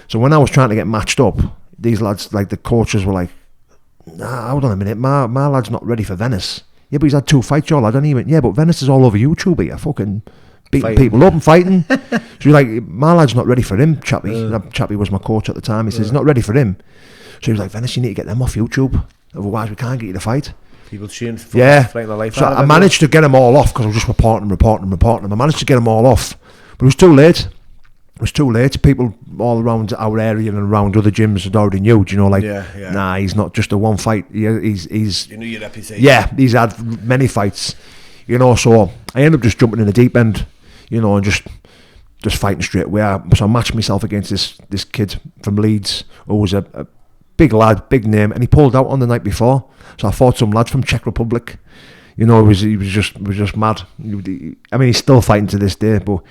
So when I was trying to get matched up, these lads, like the coaches, were like, "Nah, hold on a minute, my lad's not ready for Venice." Yeah, but he's had 2 fights, y'all. I don't even. Yeah, but Venice is all over YouTube here, fucking. Beating people up and fighting. So you're like, my lad's not ready for him, Chappie. Chappie was my coach at the time. He says, he's not ready for him. So he was like, Venice, you need to get them off YouTube. Otherwise, we can't get you to fight. People cheering for fighting their life. So I managed to get them all off because I was just reporting. I managed to get them all off. But it was too late. People all around our area and around other gyms had already knew. Do you know, like, nah, he's not just a one fight. He's you know your reputation. Yeah, he's had many fights. You know, so I ended up just jumping in the deep end, you know, and just fighting straight away. So I matched myself against this kid from Leeds who was a big lad, big name, and he pulled out on the night before. So I fought some lad from Czech Republic. You know, he was just mad. I mean, he's still fighting to this day, but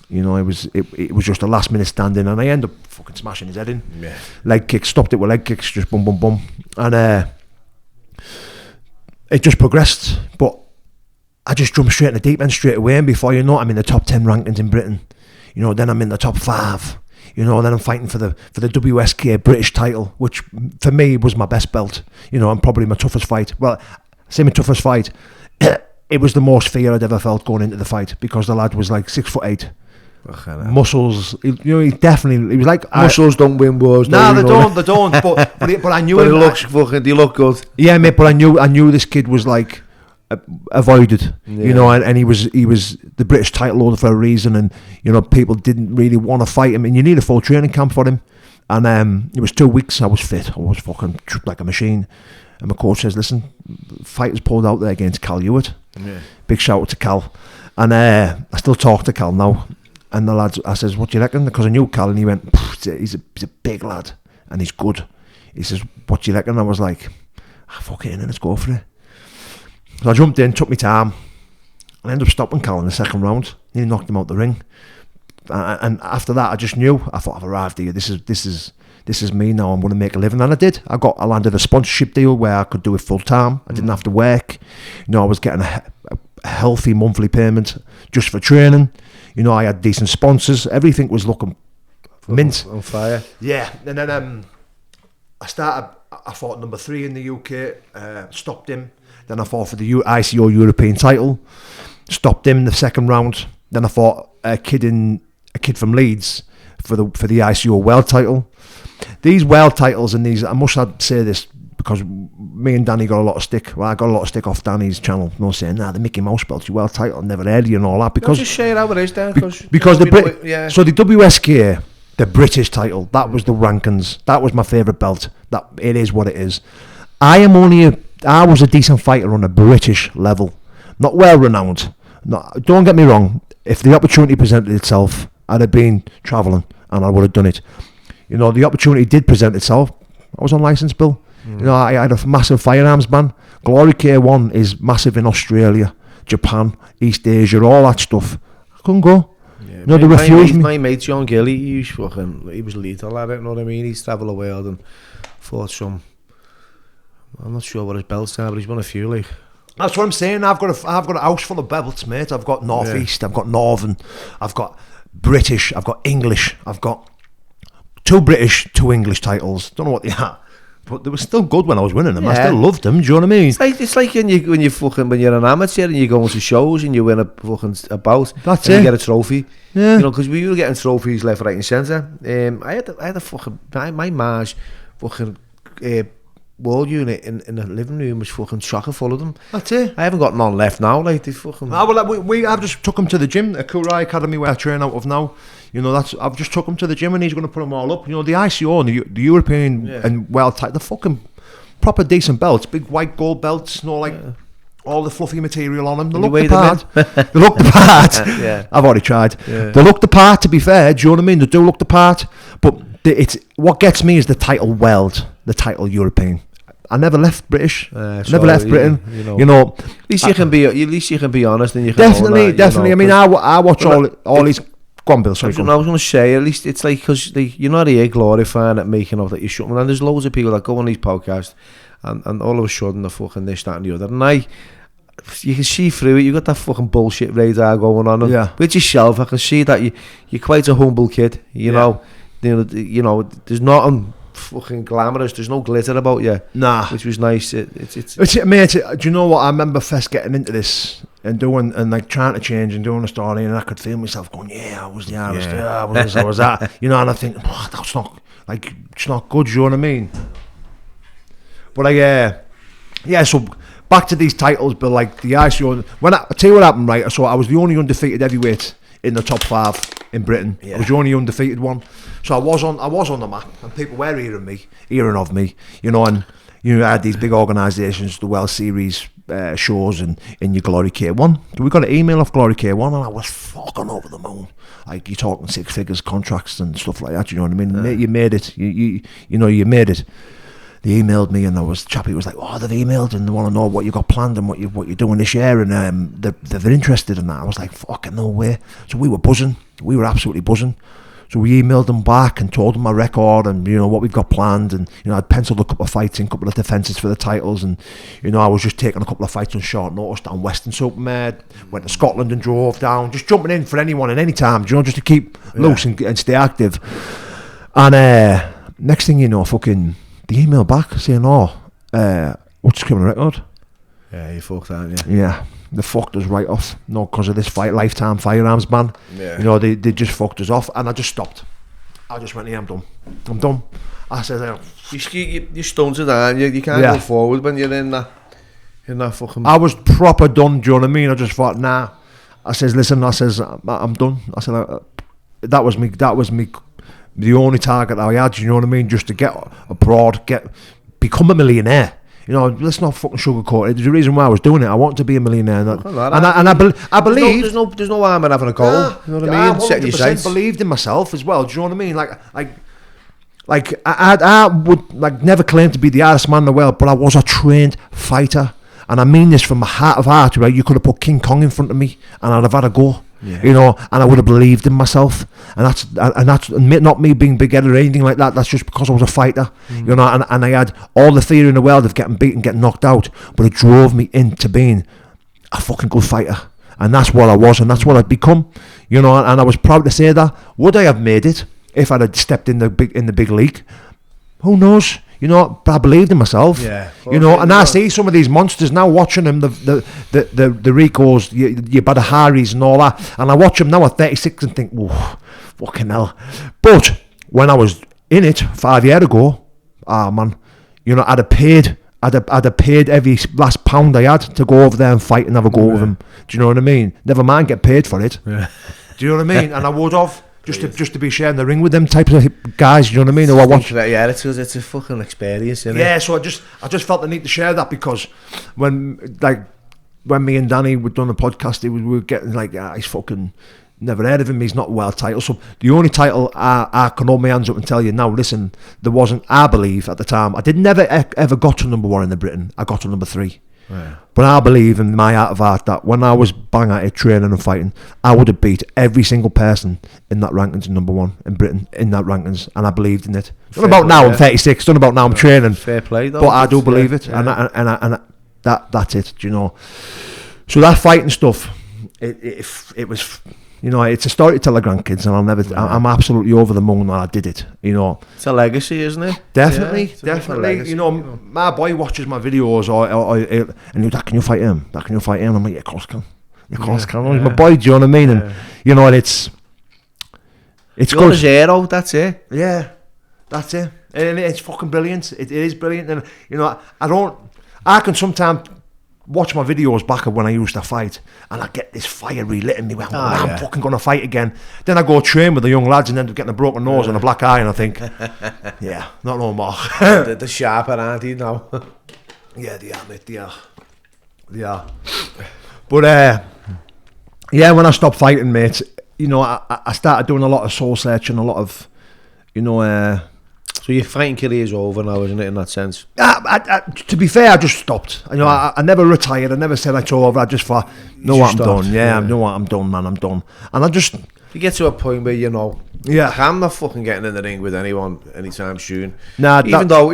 you know, it was just a last minute standing, and I ended up fucking smashing his head in. Yeah. Leg kicks, stopped it with leg kicks, just boom, boom, boom, and it just progressed, but. I just jumped straight in the deep end straight away, and before you know it, I'm in the top 10 rankings in Britain. You know, then I'm in the top 5. You know, then I'm fighting for the WSK British title, which for me was my best belt. You know, and probably my toughest fight. Well, I say my toughest fight. It was the most fear I'd ever felt going into the fight because the lad was like 6'8". Muscles, you know, he was like muscles don't win wars. No, they don't. But I knew. But he looks fucking. He look good. Yeah, mate. But I knew this kid was like. Avoided, you know, and he was the British title holder for a reason, and you know, people didn't really want to fight him, and you need a full training camp for him. And it was 2 weeks. I was fit. I was fucking like a machine. And my coach says, "Listen, fighters pulled out there against Cal Hewitt." Yeah. Big shout out to Cal. And I still talk to Cal now. And the lads, I says, "What do you reckon?" Because I knew Cal, and he went, "He's a big lad, and he's good." He says, "What do you reckon?" I was like, "Fuck it, let's go for it." So I jumped in, took my time, and ended up stopping Cal in the second round. He knocked him out the ring. and after that, I just knew. I thought, I've arrived here. This is me now. I'm going to make a living, and I did. I landed a sponsorship deal where I could do it full time. I didn't have to work. I was getting a healthy monthly payment just for training. I had decent sponsors. Everything was looking mint on fire. Yeah, and then I fought number 3 in the UK, stopped him. Then I fought for the ICO European title, stopped him in the second round. Then I fought a kid from Leeds for the ICO world title. These world titles and these, I must say this because me and Danny got a lot of stick. Well, I got a lot of stick off Danny's channel. No saying, the Mickey Mouse belt, your world title, never heard of you and all that. Because just share how it is, Dan. Because so the WSK, the British title, that was the rankings. That was my favourite belt. That it is what it is. I was a decent fighter on a British level, not well renowned. Don't get me wrong. If the opportunity presented itself, I'd have been travelling and I would have done it. The opportunity did present itself. I was on licence, Bill. I had a massive firearms ban. Glory K1 is massive in Australia, Japan, East Asia, all that stuff. I couldn't go. Yeah, they refused me. My mate John Gilly, he was lethal at it, you know what I mean? He's travelled the world and fought some. I'm not sure what his belts are, but he's won a few. Like. That's what I'm saying. I've got a house full of belts, mate. I've got North East, I've got Northern, I've got British, I've got English, I've got 2 British, 2 English titles. Don't know what they are. But they were still good when I was winning them. I still loved them. Do you know what I mean? It's like when you're an amateur and you go into shows and you win a bout. That's and it. You get a trophy. Yeah. Because we were getting trophies left, right, and centre. I had a fucking my Marge fucking wall unit in the living room was fucking chocker full of them. That's it. I haven't got none left now. Like they fucking. I've just took him to the gym, a Kurai Academy where I train out of now. I've just took him to the gym and he's going to put them all up. The ICO and the European and world title, the fucking proper decent belts, big white gold belts, all the fluffy material on them. They look the part. They look the part. Yeah. I've already tried. Yeah. They look the part, to be fair. Do you know what I mean? They do look the part. But it's what gets me is the title world, the title European. I never left British. Never left Britain. At least you can be honest, and you can definitely. I mean, I watch all these. Go on, Bill. Sorry, I was going to say, at least it's like because you're not here glorifying it, making of that you shouldn't. And there's loads of people that go on these podcasts, and all of a sudden they're fucking this, that, and the other. And you can see through it. You got that fucking bullshit radar going on. And with yourself, I can see that you're quite a humble kid. You know, there's nothing fucking glamorous. There's no glitter about you. Nah, which was nice. Mate, do you know what? I remember first getting into this and doing and like trying to change and doing a story, and I could feel myself going, I was the hardest. I was that. And I think, that's not like it's not good. Do you know what I mean? But so back to these titles, but like the ICO. I tell you what happened, right? So I was the only undefeated heavyweight in the top 5 in Britain. I was the only undefeated one. So I was on the map, and people were hearing of me, and I had these big organisations, the World Series shows, and in your Glory K1. We got an email off Glory K1, and I was fucking over the moon. Like you're talking 6 figures contracts and stuff like that. You know what I mean? You made it. You made it. They emailed me, and Chappie was like, they've emailed and they want to know what you got planned and what you're doing this year, and they're interested in that. I was like, fucking no way. So we were buzzing. We were absolutely buzzing. So we emailed them back and told them my record and what we've got planned, and I'd penciled a couple of fights in, a couple of defences for the titles, and I was just taking a couple of fights on short notice down Western Supermed, went to Scotland and drove down, just jumping in for anyone at any time, just to keep loose and stay active. And next thing you know, fucking the email back saying, what's the criminal record? Yeah, you fucked, aren't you? Yeah. They fucked us right off. No, because of this lifetime firearms ban. Yeah. They just fucked us off, and I just stopped. I just went, I'm done. I said, you stunted, aren't you? You can't go forward when you're in that fucking. I was proper done. Do you know what I mean? I just thought, nah. I says, listen. I says, I'm done. I said, that was me. The only target I had. You know what I mean? Just to get abroad, become a millionaire. Let's not fucking sugarcoat it. There's a reason why I was doing it. I want to be a millionaire, I believe there's no harm in having a goal. You know what I mean? Setting your sights. I believed in myself as well. Do you know what I mean? Like I would never claim to be the hardest man in the world, but I was a trained fighter, and I mean this from my heart of heart. Right? You could have put King Kong in front of me, and I'd have had a go. you know, and I would have believed in myself, and that's not me being big-headed or anything like that. That's just because I was a fighter, you know, and I had all the theory in the world of getting beaten, getting knocked out, but it drove me into being a fucking good fighter, and that's what I was, and that's what I'd become, you know, and I was proud to say that. Would I have made it if I'd have stepped in the big league? Who knows? You know, but I believed in myself. Yeah. You know, and I see some of these monsters now, watching them, the Ricos, your Badr Haris and all that, and I watch them now at 36 and think, whoa, fucking hell. But when I was in it 5 years ago, man, you know, I'd have paid every last pound I had to go over there and fight and have a go with them. Do you know what I mean? Never mind get paid for it. Yeah. Do you know what I mean? And I would have. Just to be sharing the ring with them types of guys, you know what I mean? Who I watch. Yeah, it's a fucking experience, isn't it? Yeah, so I just felt the need to share that, because when me and Danny were done a podcast, we were getting like, he's fucking never heard of him, he's not well titled. So the only title I can hold my hands up and tell you now, listen, there wasn't, I believe at the time, I never ever got to number 1 in Britain. I got to number 3. Yeah. But I believe in my heart of heart that when I was bang at it, training and fighting, I would have beat every single person in that rankings in number 1 in Britain, in that rankings, and I believed in it. It's not about now, I'm 36, it's not about now, I'm training. Fair play though. But I do believe it, and that's it, do you know. So that fighting stuff, it was, you know, it's a story to tell the grandkids, and I'm absolutely over the moon that I did it, you know. It's a legacy, isn't it? Definitely. Legacy, you know, my boy watches my videos, and he's like, can you fight him? Can you fight him? I'm like, yeah, of course I can. Of course I can. He's my boy, do you know what I mean? And, you know, it's good. Zero, that's it. Yeah, that's it. And it's fucking brilliant. It is brilliant. And, you know, I can sometimes watch my videos back of when I used to fight, and I get this fire relit in me. I'm fucking going to fight again. Then I go train with the young lads and end up getting a broken nose and a black eye, and I think, yeah, not no more. the sharper, aren't you now? Yeah, they are, mate. They are. But yeah, when I stopped fighting, mate, you know, I started doing a lot of soul searching, a lot of, you know. So your fighting career is over now, isn't it, in that sense? To be fair, I just stopped. You know, I never retired. I never said it's over. I just thought, I'm done. Yeah, I know what, I'm done, man. I'm done. And I just... You get to a point where, you know, I'm not fucking getting in the ring with anyone anytime soon. Nah, even though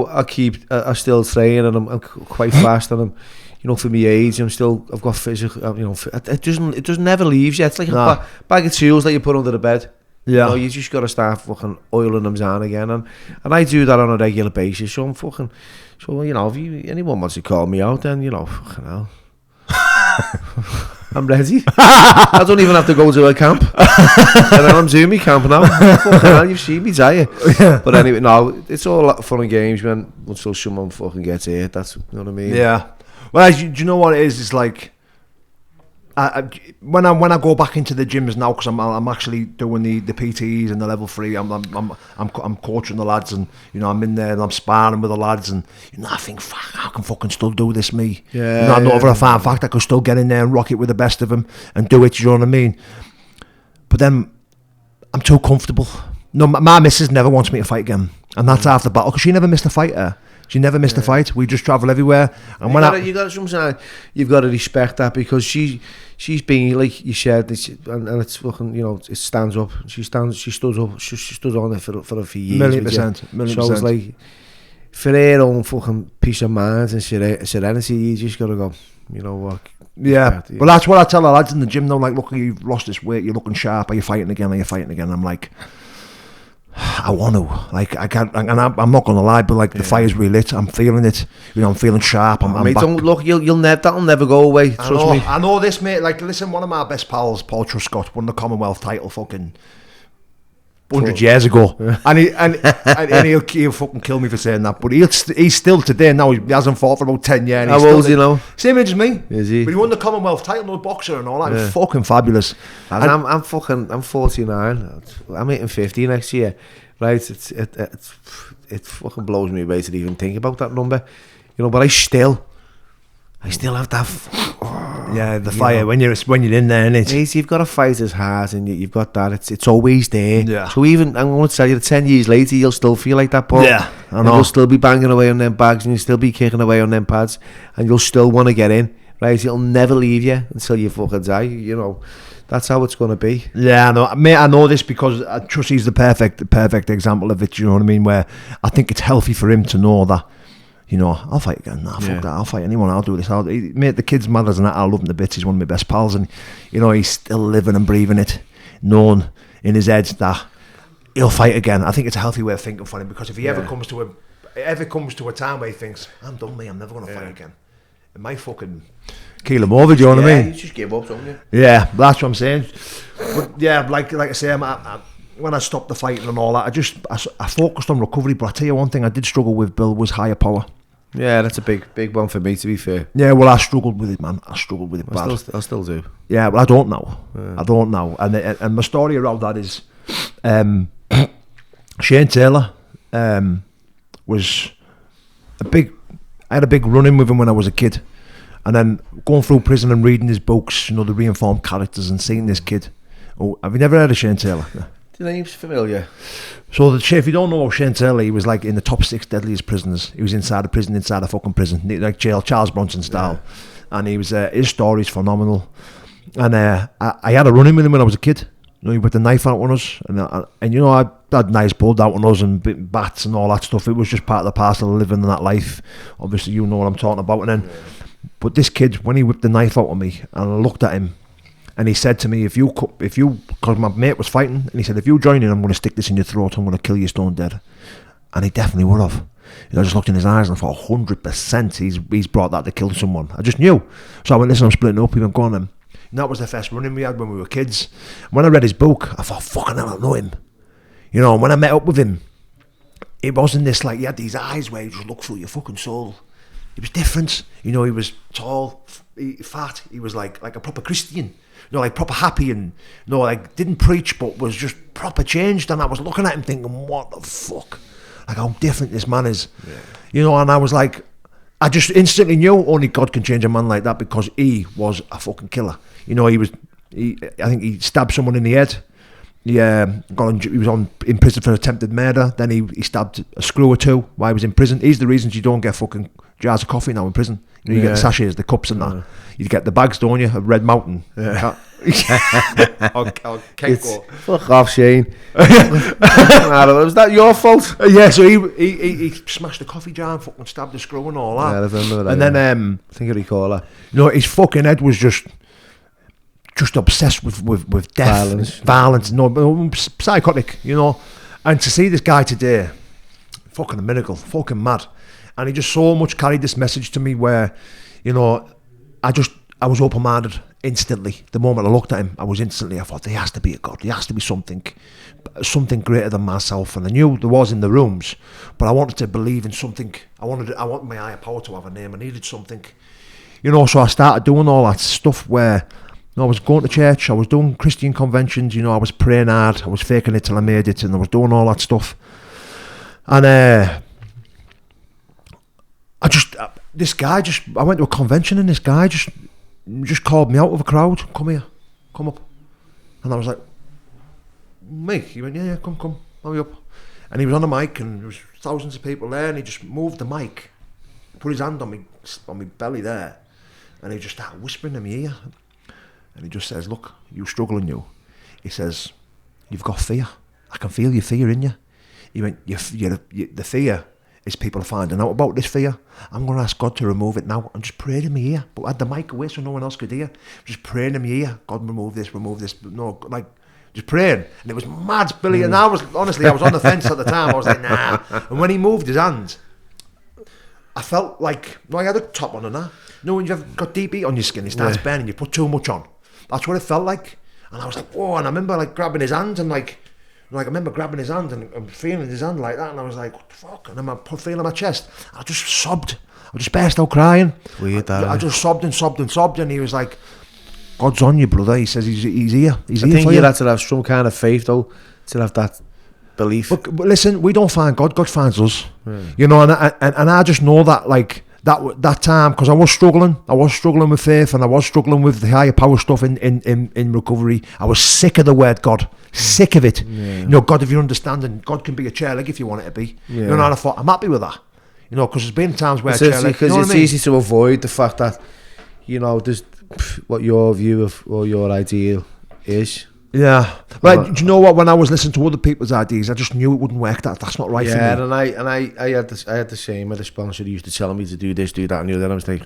I still train, and I'm quite fast, and I'm, you know, for my age, I've got physical, you know, it doesn't never leaves you. It's like a bag of tools that you put under the bed. Yeah, you know, you just got to start fucking oiling them down again, and I do that on a regular basis. So you know, if anyone wants to call me out, then, you know, fucking hell, I'm ready. I don't even have to go to a camp. And I'm doing my camp now. Fucking hell, you've seen me, you? Yeah. But anyway, no, it's all fun and games, man. Until someone fucking gets hit, that's, you know what I mean? Yeah. Well, do you know what it is? It's like, when I go back into the gyms now, because I'm actually doing the PTs and the level 3. I'm coaching the lads, and, you know, I'm in there and I'm sparring with the lads, and, you know, I think, fuck, I can fucking still do this, me. Yeah. You know, I know for a fact I could still get in there and rock it with the best of them and do it. You know what I mean? But then I'm too comfortable. No, my missus never wants me to fight again, and that's half the battle, because she never missed a fight. She never missed a fight. We just travel everywhere, and you've got to respect that, because she's been, like you said, and it's fucking, you know, it stands up. She stood on it for a few years. 1,000,000%. So it's like, for her own fucking peace of mind and serenity, you just got to go, you know what? Yeah, well, that's what I tell the lads in the gym though. Like, look, you've lost this weight. You're looking sharp. Are you fighting again? I'm like, I want to, like, I can't, and I'm not gonna lie, but like, the fire's relit. I'm feeling it. You know, I'm feeling sharp. I'm mate, back. Don't look. That'll never go away. Trust me. I know this, mate. Like, listen, one of my best pals, Paul Truscott, won the Commonwealth title fucking 100 years ago, and he'll fucking kill me for saying that. But he's still today now. He hasn't fought for about 10 years. How old is he now? Same age as me. Is he? But he won the Commonwealth title, no boxer and all that. Yeah. Fucking fabulous. And I'm 49. I'm hitting 50 next year. Right, it fucking blows me away to even think about that number, you know. But I still have that. The fire, know, when you're in there, innit? You've got to fight as hard, and you've got that. It's always there. Yeah. So even, I'm going to tell you, 10 years later, you'll still feel like that, Paul. Yeah, I know. And you'll still be banging away on them bags, and you'll still be kicking away on them pads, and you'll still want to get in. right? It'll never leave you until you fucking die. You know, that's how it's gonna be. Yeah, I know, mate. I know this because I trust he's the perfect example of it. You know what I mean? Where I think it's healthy for him to know that. You know, I'll fight again. Nah, fuck that. I'll fight anyone. I'll do this. Mate, the kid's mothers and that, I love him to bits. He's one of my best pals, and you know, he's still living and breathing it, knowing in his head that he'll fight again. I think it's a healthy way of thinking for him, because if he ever comes to a time where he thinks, I'm done, mate, I'm never going to fight again, it might fucking keel him over. Do you know what I mean? You just give up, don't you? Yeah, that's what I'm saying. But yeah, like I say, when I stopped the fighting and all that, I focused on recovery. But I tell you one thing I did struggle with, Bill, was higher power. Yeah, that's a big one for me, to be fair. Yeah, well, I struggled with it, man. I struggled with it bad. I still do. Yeah, but I don't know. Yeah. I don't know. And my story around that is, Shane Taylor was I had a big run-in with him when I was a kid. And then going through prison and reading his books, you know, the reinformed characters, and seeing this kid. Oh, have you never heard of Shane Taylor? Yeah. The name's familiar. So if you don't know Shane Taylor, he was like in the top 6 deadliest prisoners. He was inside a fucking prison, like jail, Charles Bronson style. Yeah. And he was his story's phenomenal. And I had a run-in with him when I was a kid. You know, he put the knife out on us, and you know, I had knives pulled out on us and bats and all that stuff. It was just part of the parcel of living that life. Obviously, you know what I'm talking about. And then, but this kid, when he whipped the knife out on me, and I looked at him. And he said to me, if you, because my mate was fighting, and he said, if you join in, I'm going to stick this in your throat, I'm going to kill you stone dead. And he definitely would have. I just looked in his eyes and I thought, 100% he's brought that to kill someone. I just knew. So I went, listen, I'm splitting up. He went, go on then. And that was the first run-in we had when we were kids. When I read his book, I thought, fucking hell, I know him. You know, and when I met up with him, it wasn't this, like, he had these eyes where he just looked through your fucking soul. He was different. You know, he was tall, fat. He was like a proper Christian. You know, like proper happy, and you know, like didn't preach, but was just proper changed. And I was looking at him thinking, what the fuck? Like how different this man is. Yeah. You know, and I was like, I just instantly knew only God can change a man like that, because he was a fucking killer. You know, I think he stabbed someone in the head. He was in prison for attempted murder. Then he stabbed a screw or two while he was in prison. He's the reasons you don't get fucking jars of coffee now in prison. You know, you get the sachets, the cups and that. You get the bags, don't you, of Red Mountain. Yeah. Fuck off, Shane. Was that your fault? Yeah, so he smashed the coffee jar and fucking stabbed the screw and all that. Yeah, I remember that. And then I think I recall that. You know, his fucking head was just obsessed with death, violence, no, psychotic, you know. And to see this guy today, fucking a miracle, fucking mad. And he just so much carried this message to me where, you know, I was open-minded instantly. The moment I looked at him, I thought, there has to be a God. There has to be something greater than myself. And I knew there was in the rooms, but I wanted to believe in something. I wanted my higher power to have a name. I needed something, you know. So I started doing all that stuff where, you know, I was going to church, I was doing Christian conventions, you know, I was praying hard, I was faking it till I made it, and I was doing all that stuff. And I went to a convention, and this guy just called me out of a crowd. Come here, come up. And I was like, Mike? He went, yeah, come, hurry up. And he was on the mic, and there was thousands of people there, and he just moved the mic, put his hand on my belly there, and he just started whispering in my ear. And he just says, look, you struggling, you. He says, you've got fear. I can feel your fear in you. He went, the fear is people are finding out about this fear. I'm going to ask God to remove it now, and just pray in my ear. But I had the mic away so no one else could hear. Just praying in my ear, God, remove this. No, like, just praying. And it was mad, Billy. And I was on the fence at the time. I was like, nah. And when he moved his hand, I felt like, no, I had a top on and that. You know, when you've got deep heat on your skin, it starts burning, you put too much on. That's what it felt like. And I was like, whoa. And I remember like grabbing his hand, and I remember grabbing his hand and feeling his hand like that, and I was like, what the fuck? And then I put feeling my chest. I just sobbed. I just burst out crying. Weird, I just sobbed, and he was like, God's on you, brother. He says he's here. He's here for you. I think you had to have some kind of faith, though, to have that belief. But listen, we don't find God. God finds us. You know, and I just know that, like, that time, because I was struggling with faith, and I was struggling with the higher power stuff in recovery. I was sick of the word God, sick of it. You know, God, if you're understanding, God can be a chair leg if you want it to be. You know, and I thought, I'm happy with that. You know, because there's been times where it's easy to avoid the fact that you know, there's what your view of or your ideal is. Yeah, right. Do you know what? When I was listening to other people's ideas, I just knew it wouldn't work. That's not right for me. Yeah, and I had the same. I had a sponsor who used to tell me to do this, do that, and the other. I was like,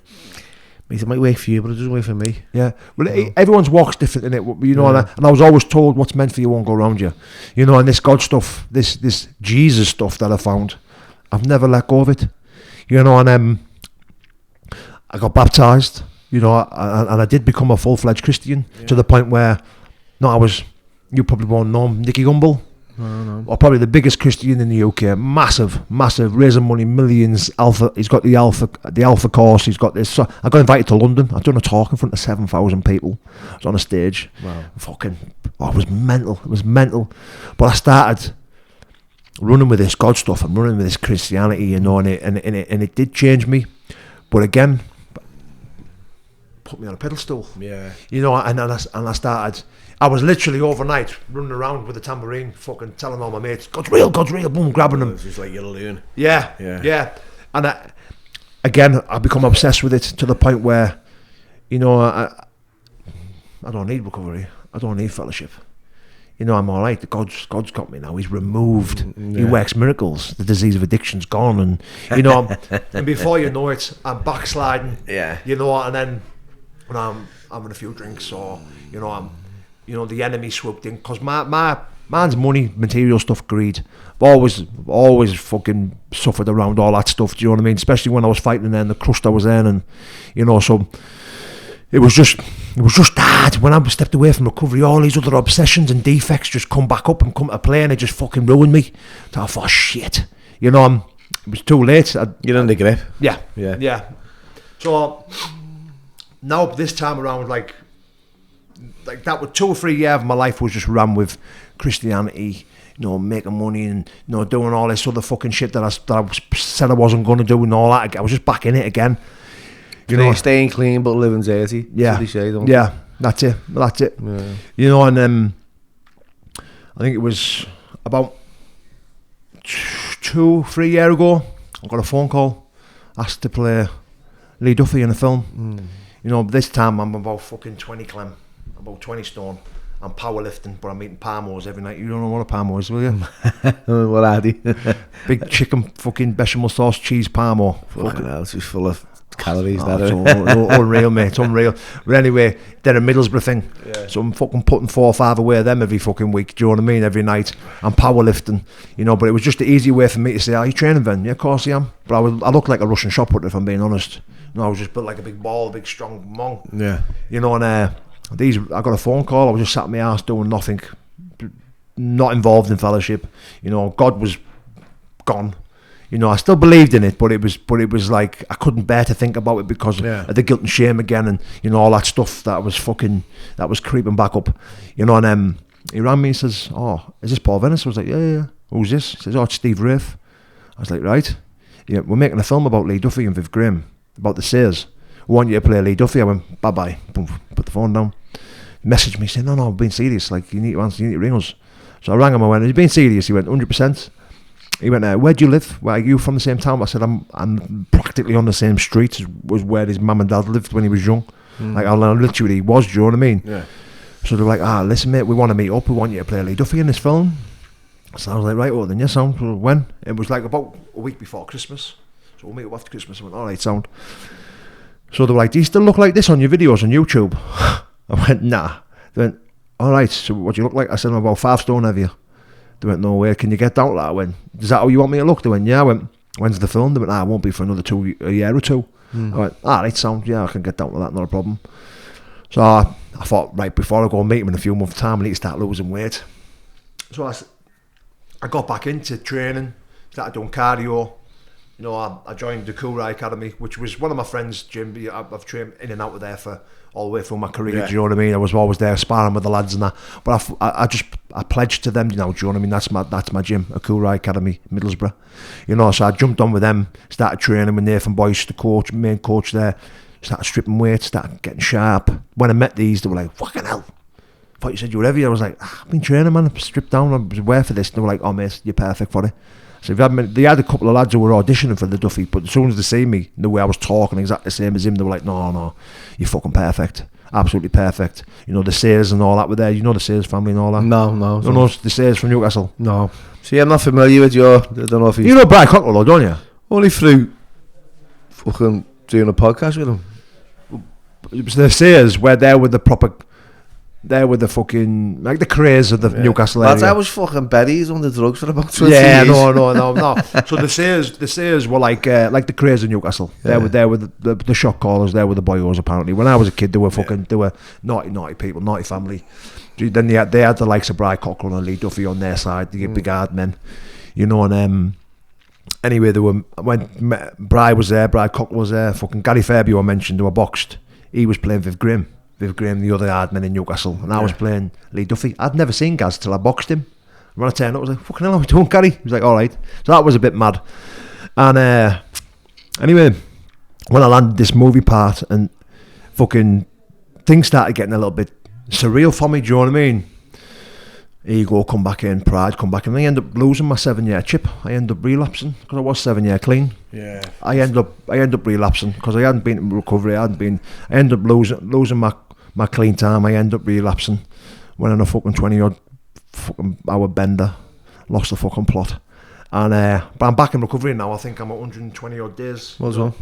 mate, it might work for you, but it doesn't work for me. Yeah, well, everyone's walk's different in it, you know. And I was always told what's meant for you won't go around you, you know. And this God stuff, this Jesus stuff that I found, I've never let go of it, you know. And I got baptized, you know, and I did become a full-fledged Christian to the point where. No, you probably won't know him, Nicky Gumbel. No. Or probably the biggest Christian in the UK. Massive, raising money, millions. Alpha. He's got the Alpha course. He's got this. So I got invited to London. I've done a talk in front of 7,000 people. I was on a stage. Wow. It was mental. It was mental. But I started running with this God stuff and running with this Christianity, you know, and it did change me. But again, put me on a pedestal. Yeah. You know, and I started. I was literally overnight running around with a tambourine, fucking telling all my mates, God's real, boom, grabbing them. It's just like you're a loon. Yeah. And I become obsessed with it to the point where, you know, I don't need recovery. I don't need fellowship. You know, I'm all right. God's got me now. He's removed. He works miracles. The disease of addiction's gone, and you know, and before you know it, I'm backsliding. Yeah. You know, and then when I'm having a few drinks, or you know, the enemy swooped in because man's money, material stuff, greed. I've always fucking suffered around all that stuff. Do you know what I mean? Especially when I was fighting there, and the crust I was in, and you know, so it was just that when I stepped away from recovery, all these other obsessions and defects just come back up and come to play, and it just fucking ruined me. So I thought, shit, you know, it was too late. You're in the grip. Yeah. So now this time around, like that was 2 or 3 years of my life was just ran with Christianity, you know, making money and, you know, doing all this other fucking shit that I said I wasn't going to do and all that. I was just back in it again. You know, staying clean but living dirty. Yeah, say, that's it. Yeah. You know, and I think it was about 2-3 years ago, I got a phone call, asked to play Lee Duffy in a film. You know, this time I'm about fucking 20 clem, about 20 stone. I'm powerlifting, but I'm eating parmos every night. You don't know what a parmo is, will you? What are they? Big chicken fucking bechamel sauce cheese parmo. Fucking hell, it's just full of calories. It's unreal, mate. It's unreal. But anyway, they're a Middlesbrough thing. Yeah. So I'm fucking putting 4 or 5 away of them every fucking week. Do you know what I mean? Every night. I'm powerlifting, you know, but it was just the easy way for me to say, are you training, Ven? Yeah, of course I am. But I looked like a Russian shot putter, if I'm being honest. No, I was just built like a big ball, a big strong monk. Yeah. You know, and I got a phone call. I was just sat in my ass doing nothing, not involved in fellowship. You know, God was gone. You know, I still believed in it, but it was like I couldn't bear to think about it because of the guilt and shame again, and you know all that stuff that was creeping back up. You know, and he rang me and says, "Oh, is this Paul Venice?" I was like, "Yeah. Who's this?" He says, "Oh, it's Steve Rafe." I was like, "Right, yeah, we're making a film about Lee Duffy and Viv Graham about the Sayers. We want you to play Lee Duffy." I went, "Bye-bye." Boom, put the phone down. He messaged me saying, "No, I'm being serious. Like, you need to answer. You need to ring us." So I rang him. I went, "Are you being serious?" He went, 100%. He went, "Where do you live? Where are you from the same town?" I said, I'm practically on the same street as was where his mum and dad lived when he was young. Like, I literally was, do you know what I mean? Yeah. So they're like, "Listen, mate, we want to meet up. We want you to play Lee Duffy in this film." So I was like, "Right, well, then, yes, sound." When? It was like about a week before Christmas. So we'll meet up after Christmas. I went, "All right, sound." So they were like, "Do you still look like this on your videos on YouTube?" I went, "Nah." They went, "All right, so what do you look like?" I said, "I'm about 5 stone heavier." They went, "No way, can you get down like that?" I went, "Is that how you want me to look?" They went, "Yeah." I went, "When's the film?" They went, "It won't be for another a year or 2. I went, "All right, sound, yeah, I can get down to that, not a problem." So I thought, right, before I go and meet him in a few months' time, I need to start losing weight. So I got back into training, started doing cardio. You know, I joined the Kurai Academy, which was one of my friends' gym. I've trained in and out of there for all the way through my career. Yeah. Do you know what I mean? I was always there sparring with the lads and that. But I pledged to them. You know, do you know what I mean? That's my gym, a Kurai Academy, Middlesbrough. You know, so I jumped on with them, started training with Nathan Boyce, the main coach there. Started stripping weight, started getting sharp. When I met these, they were like, "Fucking hell! I thought you said you were heavy." I was like, "I've been training, man. I've stripped down. I was aware for this." And they were like, "Oh, mate, you're perfect for it." So they had a couple of lads who were auditioning for the Duffy, but as soon as they see me, the way I was talking exactly the same as him, they were like, no, you're fucking perfect. Absolutely perfect. You know, the Sayers and all that were there. You know the Sayers family and all that? No. You know the Sayers from Newcastle? No. See, I'm not familiar with I don't know if he's... You know Brian Cockrell though, don't you? Only through fucking doing a podcast with him. It was the Sayers where they're with the fucking, like the craze of the Newcastle area. I was fucking berries on the drugs for about 20 years. No. So the Sayers were like the craze of Newcastle. Yeah. They were the shot callers. They were the boyos apparently. When I was a kid, they were naughty people, naughty family. Then they had the likes of Brian Cockrell and Lee Duffy on their side, the big hard men, you know. And anyway, when Brian was there, Brian Cockrell was there. Fucking Gary Fairview I mentioned, they were boxed. He was playing Viv Graham, the other hard man in Newcastle, and I was playing Lee Duffy. I'd never seen Gaz till I boxed him. When I turned up, I was like, fucking hell, how are we doing, Gary? He was like, alright. So that was a bit mad. And anyway, when I landed this movie part, and fucking things started getting a little bit surreal for me, do you know what I mean? Ego come back in, pride come back in, and I end up losing my 7-year chip. I end up relapsing because I was 7 year clean. Yeah. I end up relapsing because I hadn't been in recovery. I end up losing my clean time. I end up relapsing. Went on a fucking 20-odd fucking hour bender, lost the fucking plot, and but I'm back in recovery now. I think I'm at 120 odd days. Well done.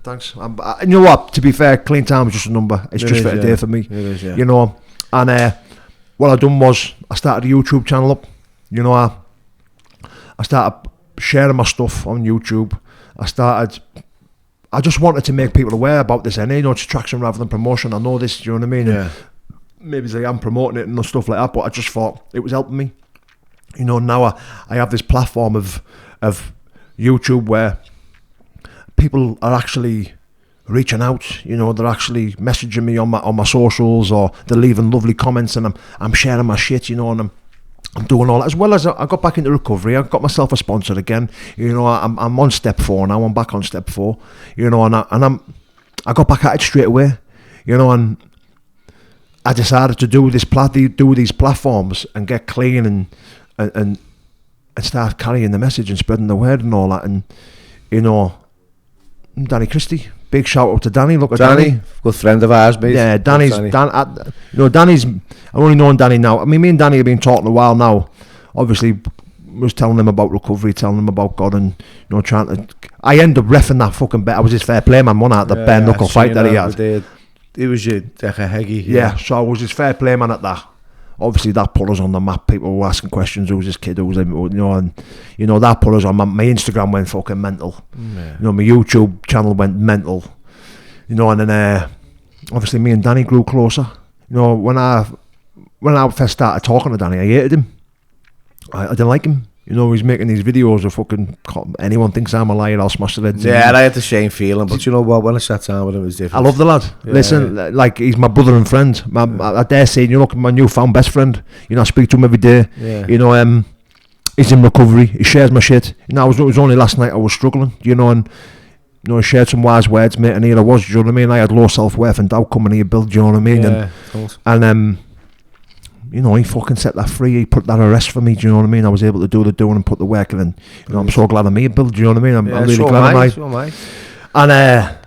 Thanks. You know what? To be fair, clean time is just a number. It's just for a day for me. It is, yeah. You know, and what I done was I started a YouTube channel up. You know, I started sharing my stuff on YouTube. I just wanted to make people aware about this, and you know, it's traction rather than promotion. I know this, do you know what I mean? Yeah. And maybe I am promoting it and stuff like that, but I just thought it was helping me. You know, now I have this platform of YouTube where people are actually reaching out. You know, they're actually messaging me on my socials, or they're leaving lovely comments, and I'm sharing my shit. You know, and I'm doing all that, as well as I got back into recovery. I got myself a sponsor again. You know, I'm on step 4 now. I'm back on step 4. You know, and I got back at it straight away. You know, and I decided to do these platforms and get clean and start carrying the message and spreading the word and all that. And you know, Danny Christie, big shout out to Danny. Look at Danny, good friend of ours, mate. Yeah, Danny's. Danny's. I've only known Danny now. I mean, me and Danny have been talking a while now. Obviously, was telling him about recovery, telling him about God, and you know, trying to. I ended up reffing that fucking bet. I was his fair play man, one at the bare knuckle fight that he had. He was your Heggy. Yeah, so I was his fair play man at that. Obviously, that put us on the map. People were asking questions. Who's this kid? Who's him? You know, and you know that put us on. My Instagram went fucking mental. Yeah. You know, my YouTube channel went mental. You know, and then obviously me and Danny grew closer. You know, when I first started talking to Danny, I hated him. I didn't like him. You know, he's making these videos of fucking, anyone thinks I'm a liar, I'll smash the head. Yeah, and I had the same feeling, but you know what, when I sat down with him, it was different. I love the lad. Yeah, listen, like, he's my brother and friend. I dare say, you look at my newfound best friend. You know, I speak to him every day. Yeah. You know, he's in recovery. He shares my shit. You know, it was only last night I was struggling, you know, and you know, I shared some wise words, mate, and here I was, do you know what I mean? I had low self-worth and doubt coming here, build, do you know what I mean? Yeah, and you know, he fucking set that free. He put that arrest for me. Do you know what I mean? I was able to do the doing and put the work in. And you know, I'm so glad I'm here, Bill. Do you know what I mean? I'm really glad I'm here. And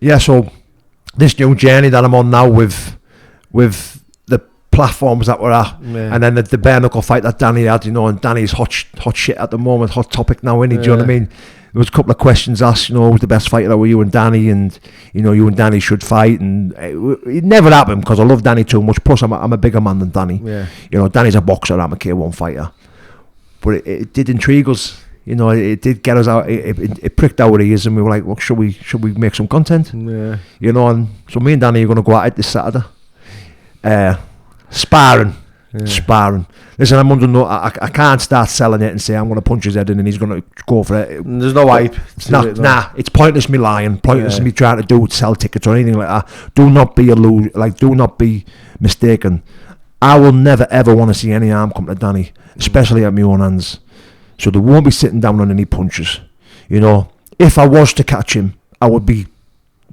yeah, so this new journey that I'm on now with the platforms that we're at, and then the bare knuckle fight that Danny had. You know, and Danny's hot shit at the moment, hot topic now, isn't he? Do you know what I mean? There was a couple of questions asked, you know, who's the best fighter were you and Danny, and you know, you and Danny should fight, and it never happened because I love Danny too much. Plus, I'm a bigger man than Danny. Yeah. You know, Danny's a boxer, I'm a K1 fighter, but it did intrigue us. You know, it did get us out. It pricked our ears, and we were like, "Well, should we make some content?" Yeah. You know, and so me and Danny are going to go at it this Saturday, sparring. Yeah. Sparring. Listen, I'm under no. I can't start selling it and say I'm going to punch his head in and he's going to go for it. There's no hype. Nah, it's pointless me lying. Pointless me trying to sell tickets or anything like that. Do not be do not be mistaken. I will never ever want to see any harm come to Danny, especially at my own hands. So they won't be sitting down on any punches. You know, if I was to catch him, I would be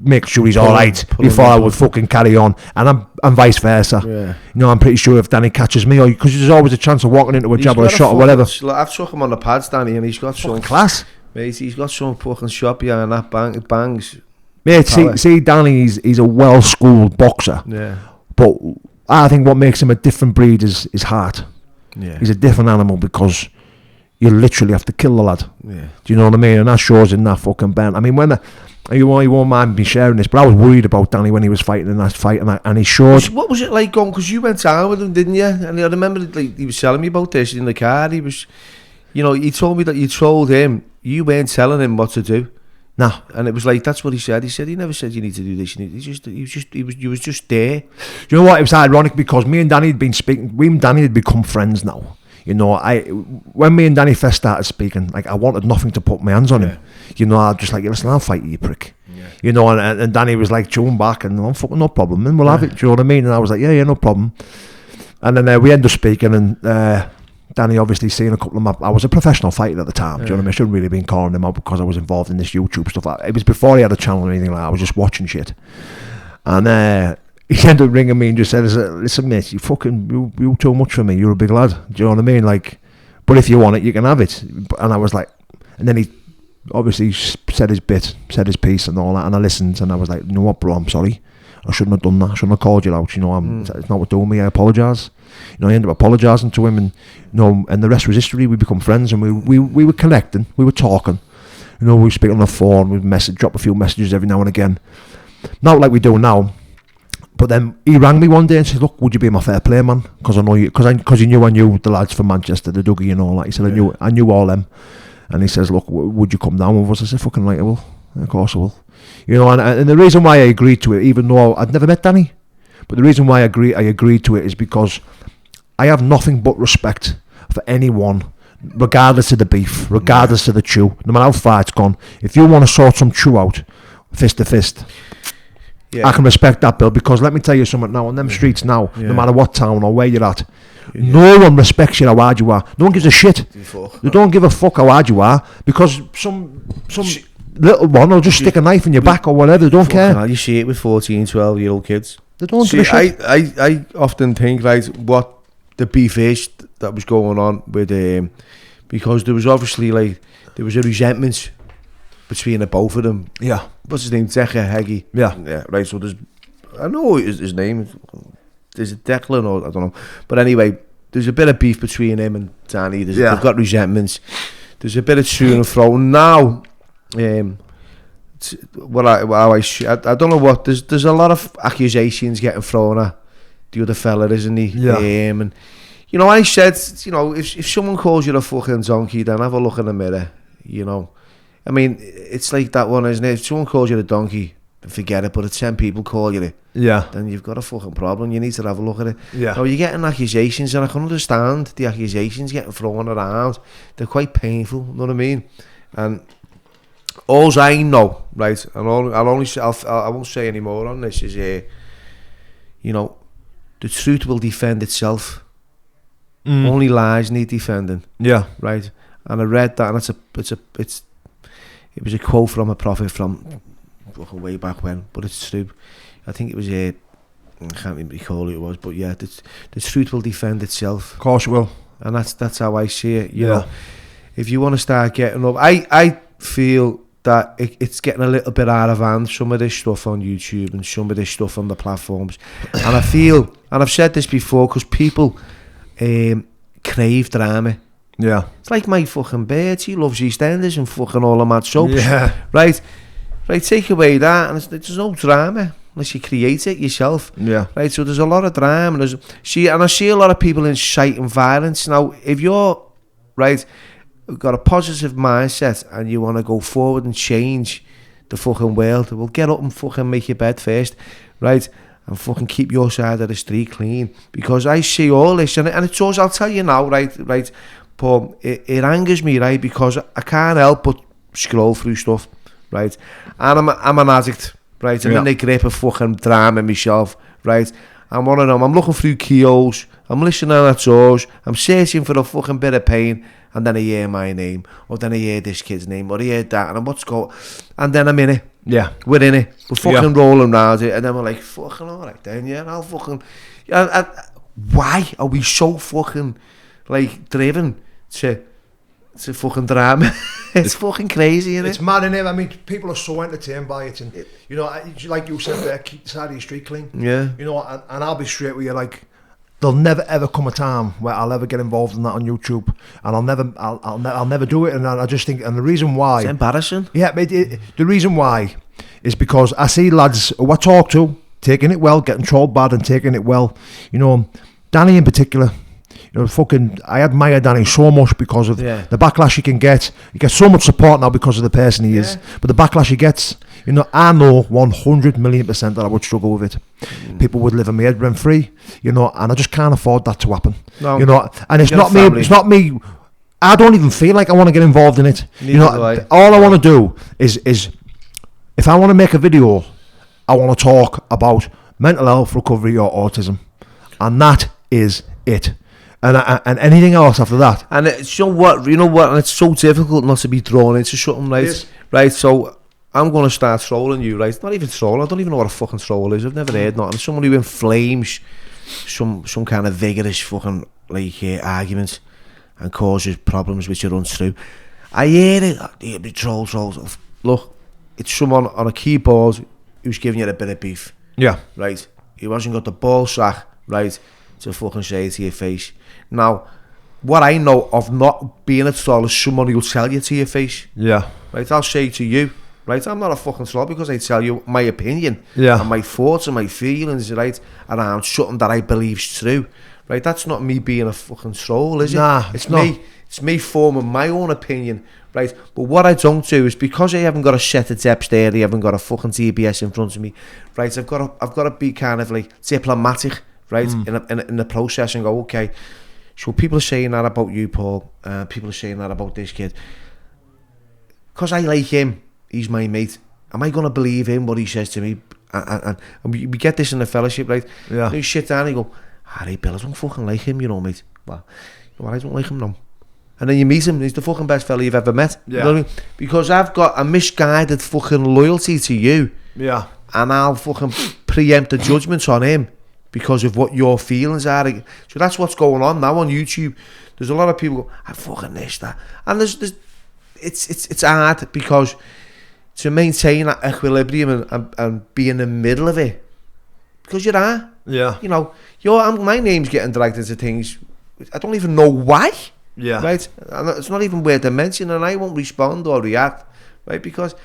make sure he's all right before I would fucking carry on, and I'm vice versa. Yeah. You know, I'm pretty sure if Danny catches me, or because there's always a chance of walking into a jab or a shot or whatever. I've took him on the pads, Danny, and he's got some class. Mate, he's got some fucking shot behind that bangs. Mate, see, Danny, he's a well-schooled boxer. Yeah. But I think what makes him a different breed is his heart. Yeah. He's a different animal because you literally have to kill the lad. Yeah. Do you know what I mean? And that shows in that fucking band. I mean, you won't mind me sharing this, but I was worried about Danny when he was fighting in that fight, and he showed. What was it like going? Because you went down with him, didn't you? And I remember he was telling me about this in the car. He was, he told me that you told him you weren't telling him what to do. Nah, and it was like that's what he said. He said he never said you need to do this. You was just there. You know what? It was ironic because me and Danny had been speaking. We and Danny had become friends now. You know, when me and Danny first started speaking, like I wanted nothing to put my hands on him. You know, I just like, listen, I'll fight you prick. Yeah. You know, and Danny was like chewing back, and I'm fucking no problem, and we'll have it. Do you know what I mean? And I was like, yeah, no problem. And then we ended up speaking, and Danny obviously seen a couple of my. I was a professional fighter at the time. Do you know what I mean? I shouldn't really have been calling him out because I was involved in this YouTube stuff. It was before he had a channel or anything like that. I was just watching shit, and he ended up ringing me and just said, listen mate, you too much for me, you're a big lad, do you know what I mean, like, but if you want it, you can have it. And I was like, and then he obviously said his piece and all that, and I listened, and I was like, you know what bro, I'm sorry, I shouldn't have done that, I shouldn't have called you out, you know, it's not what doing me, I apologise. You know, I ended up apologising to him, and and the rest was history. We become friends, and we were connecting, we were talking, you know, we were speaking on the phone, we'd drop a few messages every now and again, not like we do now. But then he rang me one day and said, look, would you be my fair play man? Because I know you, because he knew I knew the lads from Manchester, the Dougie and all that. He said, I knew all them. And he says, look, would you come down with us? I said, fucking right, I will. Of course I will. You know, and the reason why I agreed to it, even though I'd never met Danny, but the reason why I agreed to it is because I have nothing but respect for anyone, regardless of the beef, regardless of the chew, no matter how far it's gone. If you want to sort some chew out, fist to fist, I can respect that, Bill, because let me tell you something now, on them streets now, no matter what town or where you're at, no one respects you how hard you are. No one gives a shit. They don't give a fuck how hard you are, because some little one will just stick a knife in your back or whatever. They don't care. You see it with 14, 12-year-old kids. They don't give a shit. I often think, right, what the beef is that was going on with because there was obviously there was a resentment between the both of them. Yeah. What's his name? Decker Heggie. Yeah. Right, so I know his name. There's a Declan, or I don't know. But anyway, there's a bit of beef between him and Danny. They've got resentments. There's a bit of to and fro. Now, I don't know what, there's a lot of accusations getting thrown at the other fella, isn't he? Yeah. And, you know, I said, you know, if someone calls you a fucking donkey, then have a look in the mirror, you know. I mean, it's like that one, isn't it? If someone calls you a donkey, forget it, but if 10 people call you it, then you've got a fucking problem. You need to have a look at it. Yeah. So you're getting accusations, and I can understand the accusations getting thrown around. They're quite painful, you know what I mean? And all I know, right, and I won't say any more on this, is, you know, the truth will defend itself. Only lies need defending. Yeah. Right? And I read that, and it was a quote from a prophet from way back when, but it's true. I think it was I can't even recall who it was, but yeah, the truth will defend itself. Of course it will. And that's how I see it. You know, if you want to start getting up, I feel that it's getting a little bit out of hand, some of this stuff on YouTube and some of this stuff on the platforms. And I feel, and I've said this before, because people crave drama. Yeah. It's like my fucking bird. He loves EastEnders and fucking all the mad soaps. Yeah. Right, take away that, and there's no drama unless you create it yourself. Yeah. Right, so there's a lot of drama. And I see a lot of people inciting violence. Now, if you're, right, got a positive mindset and you want to go forward and change the fucking world, well, get up and fucking make your bed first, right? And fucking keep your side of the street clean. Because I see all this, and it's also, I'll tell you now, right, Paul, it angers me, right, because I can't help but scroll through stuff, right, and I'm an addict, right, I'm in the grip of fucking drama myself, right, I'm one of them, I'm looking through keyholes, I'm listening at doors, I'm searching for a fucking bit of pain, and then I hear my name, or then I hear this kid's name, or I hear that, and what's going, and then I'm in it, Yeah. We're in it. We're fucking rolling around it. And then we're like, fucking alright then, yeah, I'll fucking... why are we so fucking, like, driven to fucking drama? It's fucking crazy, isn't it? It's mad, innit? I mean, people are so entertained by it. And, you know, like you said there, keep the side of your street clean. Yeah. You know, and I'll be straight with you, like, there'll never ever come a time where I'll ever get involved in that on YouTube, and I'll never do it. And I just think, and the reason why, it's embarrassing. Yeah, but the reason why is because I see lads who I talk to taking it well, getting trolled bad, and taking it well. You know, Danny in particular. You know, I admire Danny so much because of the backlash he can get. He gets so much support now because of the person he is. But the backlash he gets, you know, I know 100,000,000% that I would struggle with it. People would live in my head rent free, you know, and I just can't afford that to happen. No, you know, and it's not me. It's not me. I don't even feel like I want to get involved in it. Neither, you know, all I want to do is if I want to make a video, I want to talk about mental health, recovery, or autism, and that is it. And anything else after that. And it's, you know what, and it's so difficult not to be drawn into something, right? Yes. Right, so I'm going to start trolling you, right? Not even trolling, I don't even know what a fucking troll is. I've never heard nothing. Someone who inflames some kind of vigorous fucking, like, argument and causes problems which are untrue. I hear it, trolls. Look, it's someone on a keyboard who's giving you a bit of beef. Yeah. Right? He hasn't got the ball sack, right, to fucking say it to your face. Now, what I know of not being a troll is someone who'll tell you to your face. Yeah. Right, I'll say to you, right, I'm not a fucking troll because I tell you my opinion and my thoughts and my feelings, right, around something that I believe's true. Right, that's not me being a fucking troll, is it? Nah, it's me. It's me forming my own opinion, right? But what I don't do is, because I haven't got a set of depth there, I haven't got a fucking DBS in front of me, right? I've got to be kind of like diplomatic, right, in the process, and go, okay, so people are saying that about you, Paul. People are saying that about this kid. Because I like him, he's my mate. Am I going to believe him, what he says to me? And we get this in the fellowship, right? Yeah. You sit down and you go, alright, Bill, I don't fucking like him, you know, mate. Well, I don't like him now. And then you meet him, he's the fucking best fella you've ever met. Yeah. You know what I mean? Because I've got a misguided fucking loyalty to you. Yeah. And I'll fucking preempt the judgments on him because of what your feelings are. So that's what's going on now on YouTube. There's a lot of people go, I fucking this, that. And it's hard because to maintain that equilibrium and be in the middle of it, because you are. Yeah. You know, my name's getting dragged into things I don't even know why. Yeah. Right? And it's not even worth a mention, and I won't respond or react, right? Because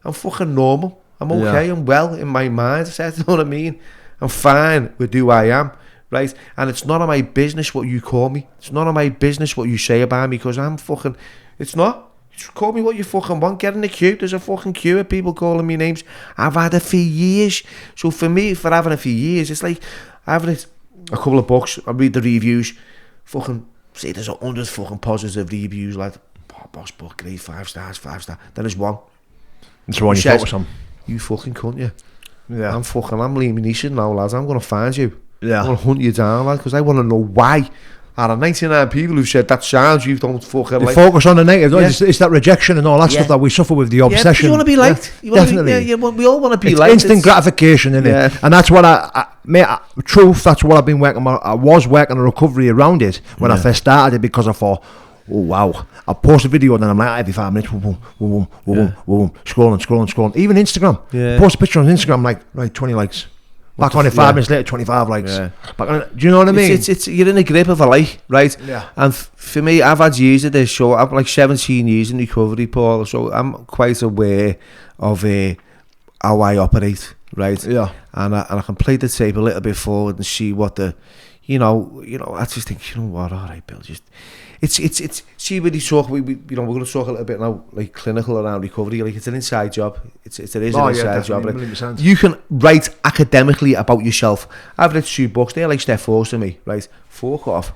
I'm fucking normal. I'm okay. I'm well in my mind. You know what I mean? I'm fine with who I am, right? And it's none of my business what you call me. It's none of my business what you say about me, because I'm fucking... It's not. Just call me what you fucking want. Get in the queue. There's a fucking queue of people calling me names. I've had it for years. So for me, for having it for years, it's like having it a couple of books. I read the reviews. Fucking say there's 100 fucking positive reviews. Like, oh, boss book, great, 5 stars, 5 stars. Then there's one. It's the one you focus on. You fucking cunt, you. Yeah. I'm Lee Menace now, lads. I'm going to find you. Yeah. I'm going to hunt you down, lad, because I want to know why. Out of 99 people who said that sounds, you don't fucking like. Focus on the negative. Yeah. It's that rejection and all that stuff that we suffer with, the obsession. Yeah, you want to be liked. Yeah, definitely. We all want to be it's liked. Instant gratification, isn't it? And that's what truth, that's what I've been working on. I was working on recovery around it when I first started it, because I thought, oh wow, I post a video and then I'm like, every 5 minutes, scrolling. Even Instagram. Yeah. Post a picture on Instagram, like, right, 20 likes. Back on it 5 minutes later, 25 likes. Yeah. Back on it, do you know what I mean? It's you're in the grip of a lie, right? Yeah. And for me, I've had years of this, so I'm like 17 years in recovery, Paul, so I'm quite aware of how I operate, right? Yeah. And I can play the tape a little bit forward and see what the, you know, I just think, you know what, all right, Bill, just... It's see, when you talk, we're going to talk a little bit now, like clinical around recovery. Like, it's an inside job. It is an inside job. Right? You can write academically about yourself. I've read 2 books. They're like step 4s to me, right? Fuck off.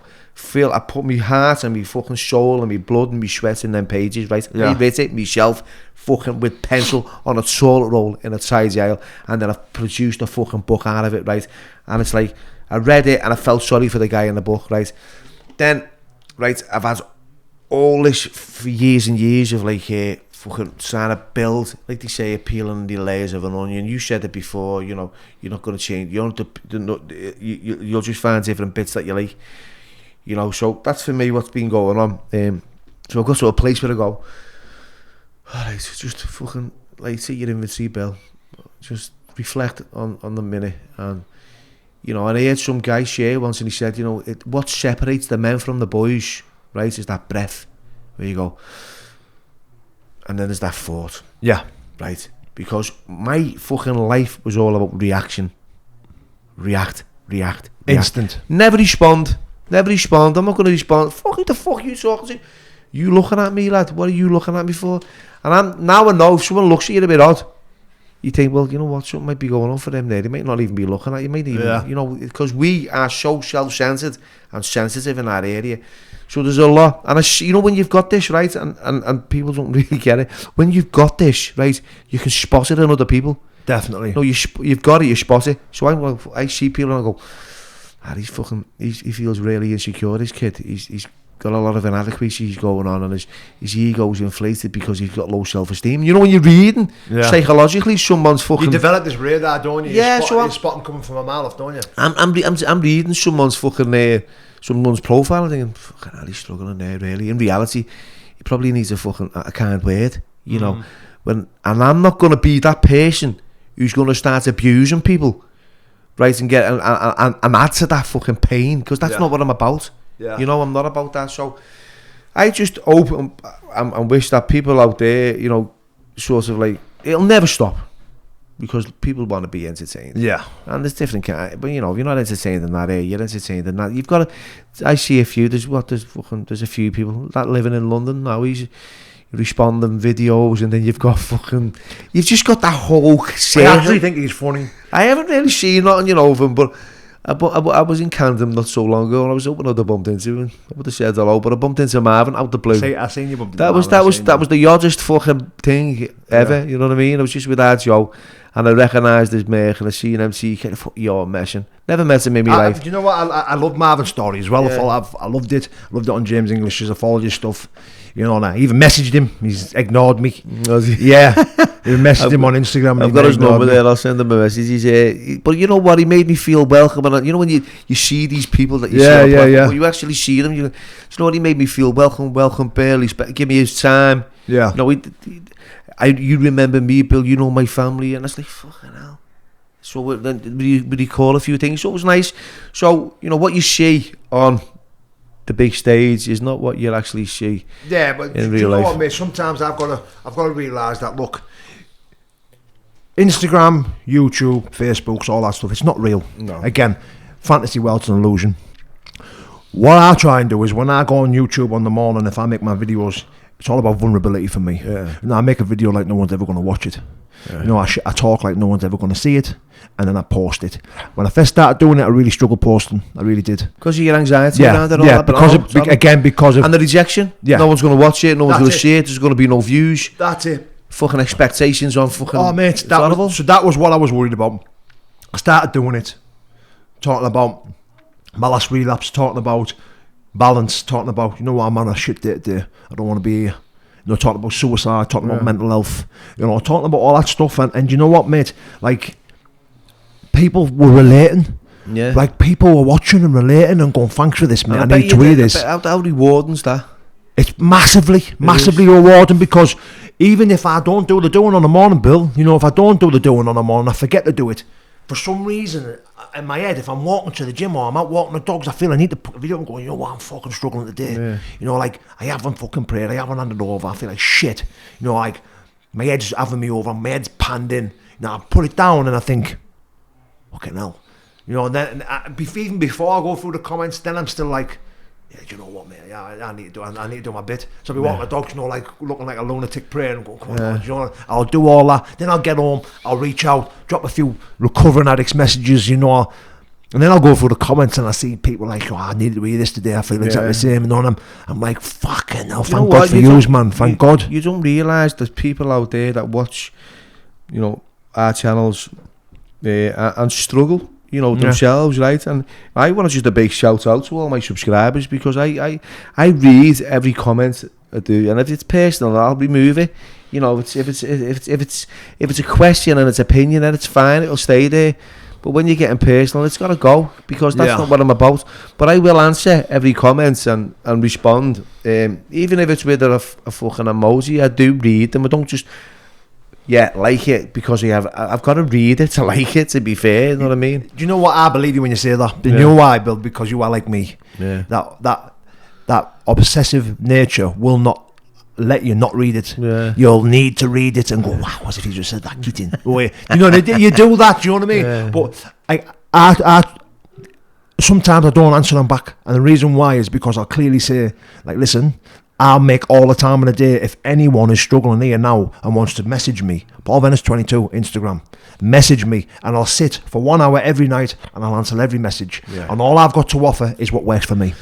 I put my heart and my fucking soul and my blood and my sweat in them pages, right? Yeah. I read it myself, fucking with pencil on a toilet roll in a tidy aisle, and then I've produced a fucking book out of it, right? And it's like, I read it and I felt sorry for the guy in the book, right? Then... Right, I've had all this for years and years of like fucking trying to build, like they say, peeling the layers of an onion. You said it before, you know, you're not going to change. You'll just find different bits that you like, you know. So that's for me what's been going on. So I've got to a place where I go, alright, just fucking, like, take your inventory, Bill. Just reflect on the minute. And, you know, and I heard some guy share once, and he said, you know, what separates the men from the boys, right, is that breath. Where you go, and then there's that thought. Yeah. Right? Because my fucking life was all about reaction. React. Instant. Never respond. I'm not going to respond. Fuck, who the fuck are you talking to? You looking at me, lad? What are you looking at me for? And now I know if someone looks at you a bit odd, you think, well, you know what, something might be going on for them there. They might not even be looking at you. Might even, you know, because we are so self-centered and sensitive in that area. So there's a lot, and you know, when you've got this, right, and people don't really get it, when you've got this, right, you can spot it in other people. Definitely. No, you've got it, you spot it. So I see people and I go, he feels really insecure, this kid. He's got a lot of inadequacies going on, and his ego's inflated because he's got low self-esteem. You know, when you're reading, psychologically, someone's fucking... You develop this radar, don't you? Yeah, you spot them coming from a mile off, don't you? I'm reading someone's fucking... someone's profile and thinking, fucking hell, he's struggling there, really. In reality, he probably needs a kind word, you know. And I'm not going to be that person who's going to start abusing people, right, and get and add to that fucking pain, because that's not what I'm about. Yeah. You know, I'm not about that. So I just hope and wish that people out there, you know, sort of like, it'll never stop. Because people want to be entertained. Yeah. And there's different kind, but you know, if you're not entertained in that area, you're entertained in that. You've got to, I see a few, there's a few people that living in London now, he's responding videos, and then you've just got that whole circle. I actually think he's funny. I haven't really seen nothing, you know, of him, but I was in Camden not so long ago, and I was hoping I'd have bumped into him. I would have said hello, but I bumped into Marvin out the blue. I seen you bump into Marvin. That was the oddest fucking thing ever. You know what I mean? I was just with our Joe, and I recognised his mate, and I seen him. You're messing. Never met him in my life. Do you know what? I love Marvin's story as well. Yeah. I loved it. I loved it on James English's. I followed your stuff. You know, and I even messaged him. He's ignored me. Yeah. I messaged him on Instagram. I've got his number there. I'll send him a message. But you know what? He made me feel welcome. And you know when you see these people that you see, you actually see them. You know what? He made me feel welcome, Bill. He's give me his time. Yeah. You know, you remember me, Bill. You know my family, and it's like fucking hell. So then we recall a few things. So it was nice. So you know what you see on the big stage is not what you'll actually see. Yeah, but in do real you know life. what, mate? Sometimes I've got to realise that, look, Instagram, YouTube, Facebook's all that stuff, it's not real. No. Again, fantasy world's an illusion. What I try and do is when I go on YouTube on the morning, if I make my videos, it's all about vulnerability for me. Yeah. And I make a video like no one's ever going to watch it. Yeah. You know, I talk like no one's ever going to see it, and then I post it. When I first started doing it, I really struggled posting. I really did. Because of your anxiety around it all that. Because of... And the rejection. Yeah. No one's going to watch it, no one's going to see it, there's going to be no views. That's it. Fucking expectations on fucking... Oh, mate, that was what I was worried about. I started doing it. Talking about my last relapse, talking about balance, talking about, you know what, I'm on a shit day today. I don't want to be here. You know, talking about suicide, talking about mental health, you know, talking about all that stuff. And you know what, mate? Like, people were relating. Yeah. Like, people were watching and relating and going, thanks for this, mate. I need to hear this. How rewarding is that? It's massively rewarding, because even if I don't do the doing on the morning, Bill, you know, if I don't do the doing on the morning, I forget to do it. For some reason, in my head, if I'm walking to the gym or I'm out walking the dogs, I feel I need to put a video and go, you know what, I'm fucking struggling today. Yeah. You know, like, I haven't fucking prayed, I haven't handed over, I feel like shit. You know, like, my head's having me over, my head's panned in. Now, I put it down and I think, fucking hell. You know, and then even before I go through the comments, then I'm still like, yeah, do you know what, mate? Yeah, I need to do my bit. So I'll be walking the dogs, you know, like looking like a lunatic praying and going, come on, you know, I'll do all that. Then I'll get home, I'll reach out, drop a few recovering addicts messages, you know, and then I'll go through the comments and I see people like, oh, I needed to hear this today. I feel exactly the same, you know, and I'm like, fucking hell, thank God for you, man. Thank God. You don't realise there's people out there that watch, you know, our channels and struggle. You know, themselves, right? And I want to just a big shout out to all my subscribers, because I read every comment I do. And if it's personal, I'll remove it. You know, if it's a question and it's opinion, then it's fine. It'll stay there. But when you're getting personal, it's got to go, because that's not what I'm about. But I will answer every comment and respond, even if it's with a fucking emoji. I do read them. I don't just like it because I've got to read it to like it, to be fair. You know what I mean? Do you know what I believe you when you say that? You know why, Bill? Because you are like me. Yeah. That obsessive nature will not let you not read it. Yeah. You'll need to read it and go, wow, as if you just said that, Keating. You know, you do that, do you know what I mean? Yeah. But I sometimes I don't answer them back, and the reason why is because I'll clearly say, like, listen, I'll make all the time in the day. If anyone is struggling here now and wants to message me, Paul Venis 22 Instagram, message me, and I'll sit for 1 hour every night and I'll answer every message. Yeah. And all I've got to offer is what works for me,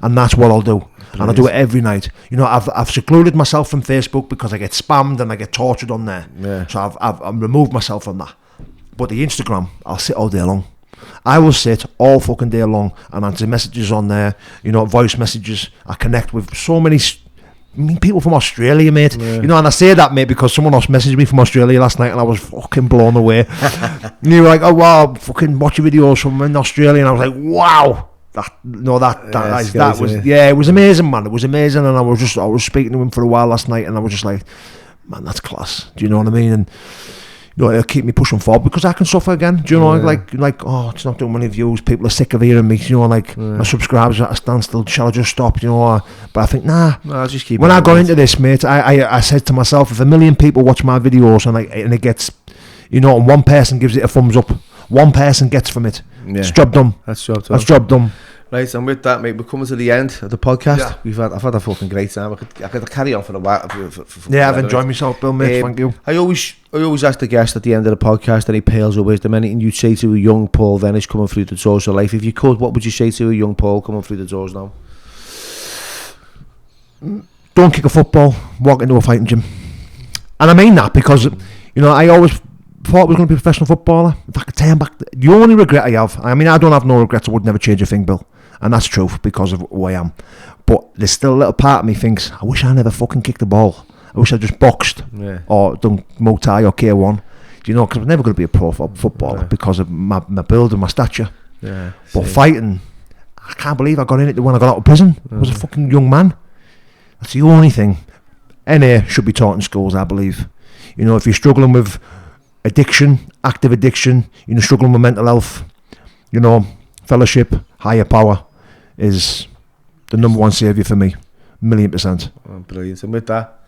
and that's what I'll do. Brilliant. And I do it every night. You know, I've secluded myself from Facebook because I get spammed and I get tortured on there. Yeah. So I've removed myself from that. But the Instagram, I'll sit all day long. I will sit all fucking day long and answer messages on there, you know, voice messages. I connect with so many people from Australia, mate. Yeah. You know, and I say that, mate, because someone else messaged me from Australia last night and I was fucking blown away. And you were like, oh wow, fucking watch your videos from in Australia, and I was like, wow. It was amazing, man. It was amazing, and I was speaking to him for a while last night, and I was just like, man, that's class. Do you know what I mean? And you know, it'll keep me pushing forward because I can suffer again. Do you know, like, oh, it's not doing many views. People are sick of hearing me. You know, like my subscribers are at a standstill. Shall I just stop? You know, but I think I'll just keep. When I got into this, mate, I said to myself, if 1 million people watch my videos and it gets, you know, and one person gives it a thumbs up, one person gets from it. Yeah. It's job done. That's job done. That's job done. Right, and with that, mate, we're coming to the end of the podcast. Yeah. I've had a fucking great time. I could carry on for a while. I've enjoyed myself, Bill, mate. Thank you. I always ask the guest at the end of the podcast any pearls of wisdom, anything you'd say to a young Paul Venis coming through the doors of life. If you could, what would you say to a young Paul coming through the doors now? Don't kick a football, walk into a fighting gym. And I mean that because, you know, I always thought I was going to be a professional footballer. If I could turn back, the only regret I have, I mean, I don't have no regrets. I would never change a thing, Bill. And that's true because of who I am. But there's still a little part of me thinks, I wish I never fucking kicked the ball. I wish I just boxed or done Muay Thai or K1. Do you know, because I'm never going to be a pro footballer because of my build and my stature. Yeah. But fighting, I can't believe I got in it when I got out of prison. I was a fucking young man. That's the only thing. NA should be taught in schools, I believe. You know, if you're struggling with addiction, active addiction, you know, struggling with mental health, you know, fellowship, higher power is the number one saviour for me, 1,000,000%. Oh, brilliant. And with that,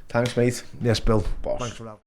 thanks, mate. Yes, Bill. Boss. Thanks for that.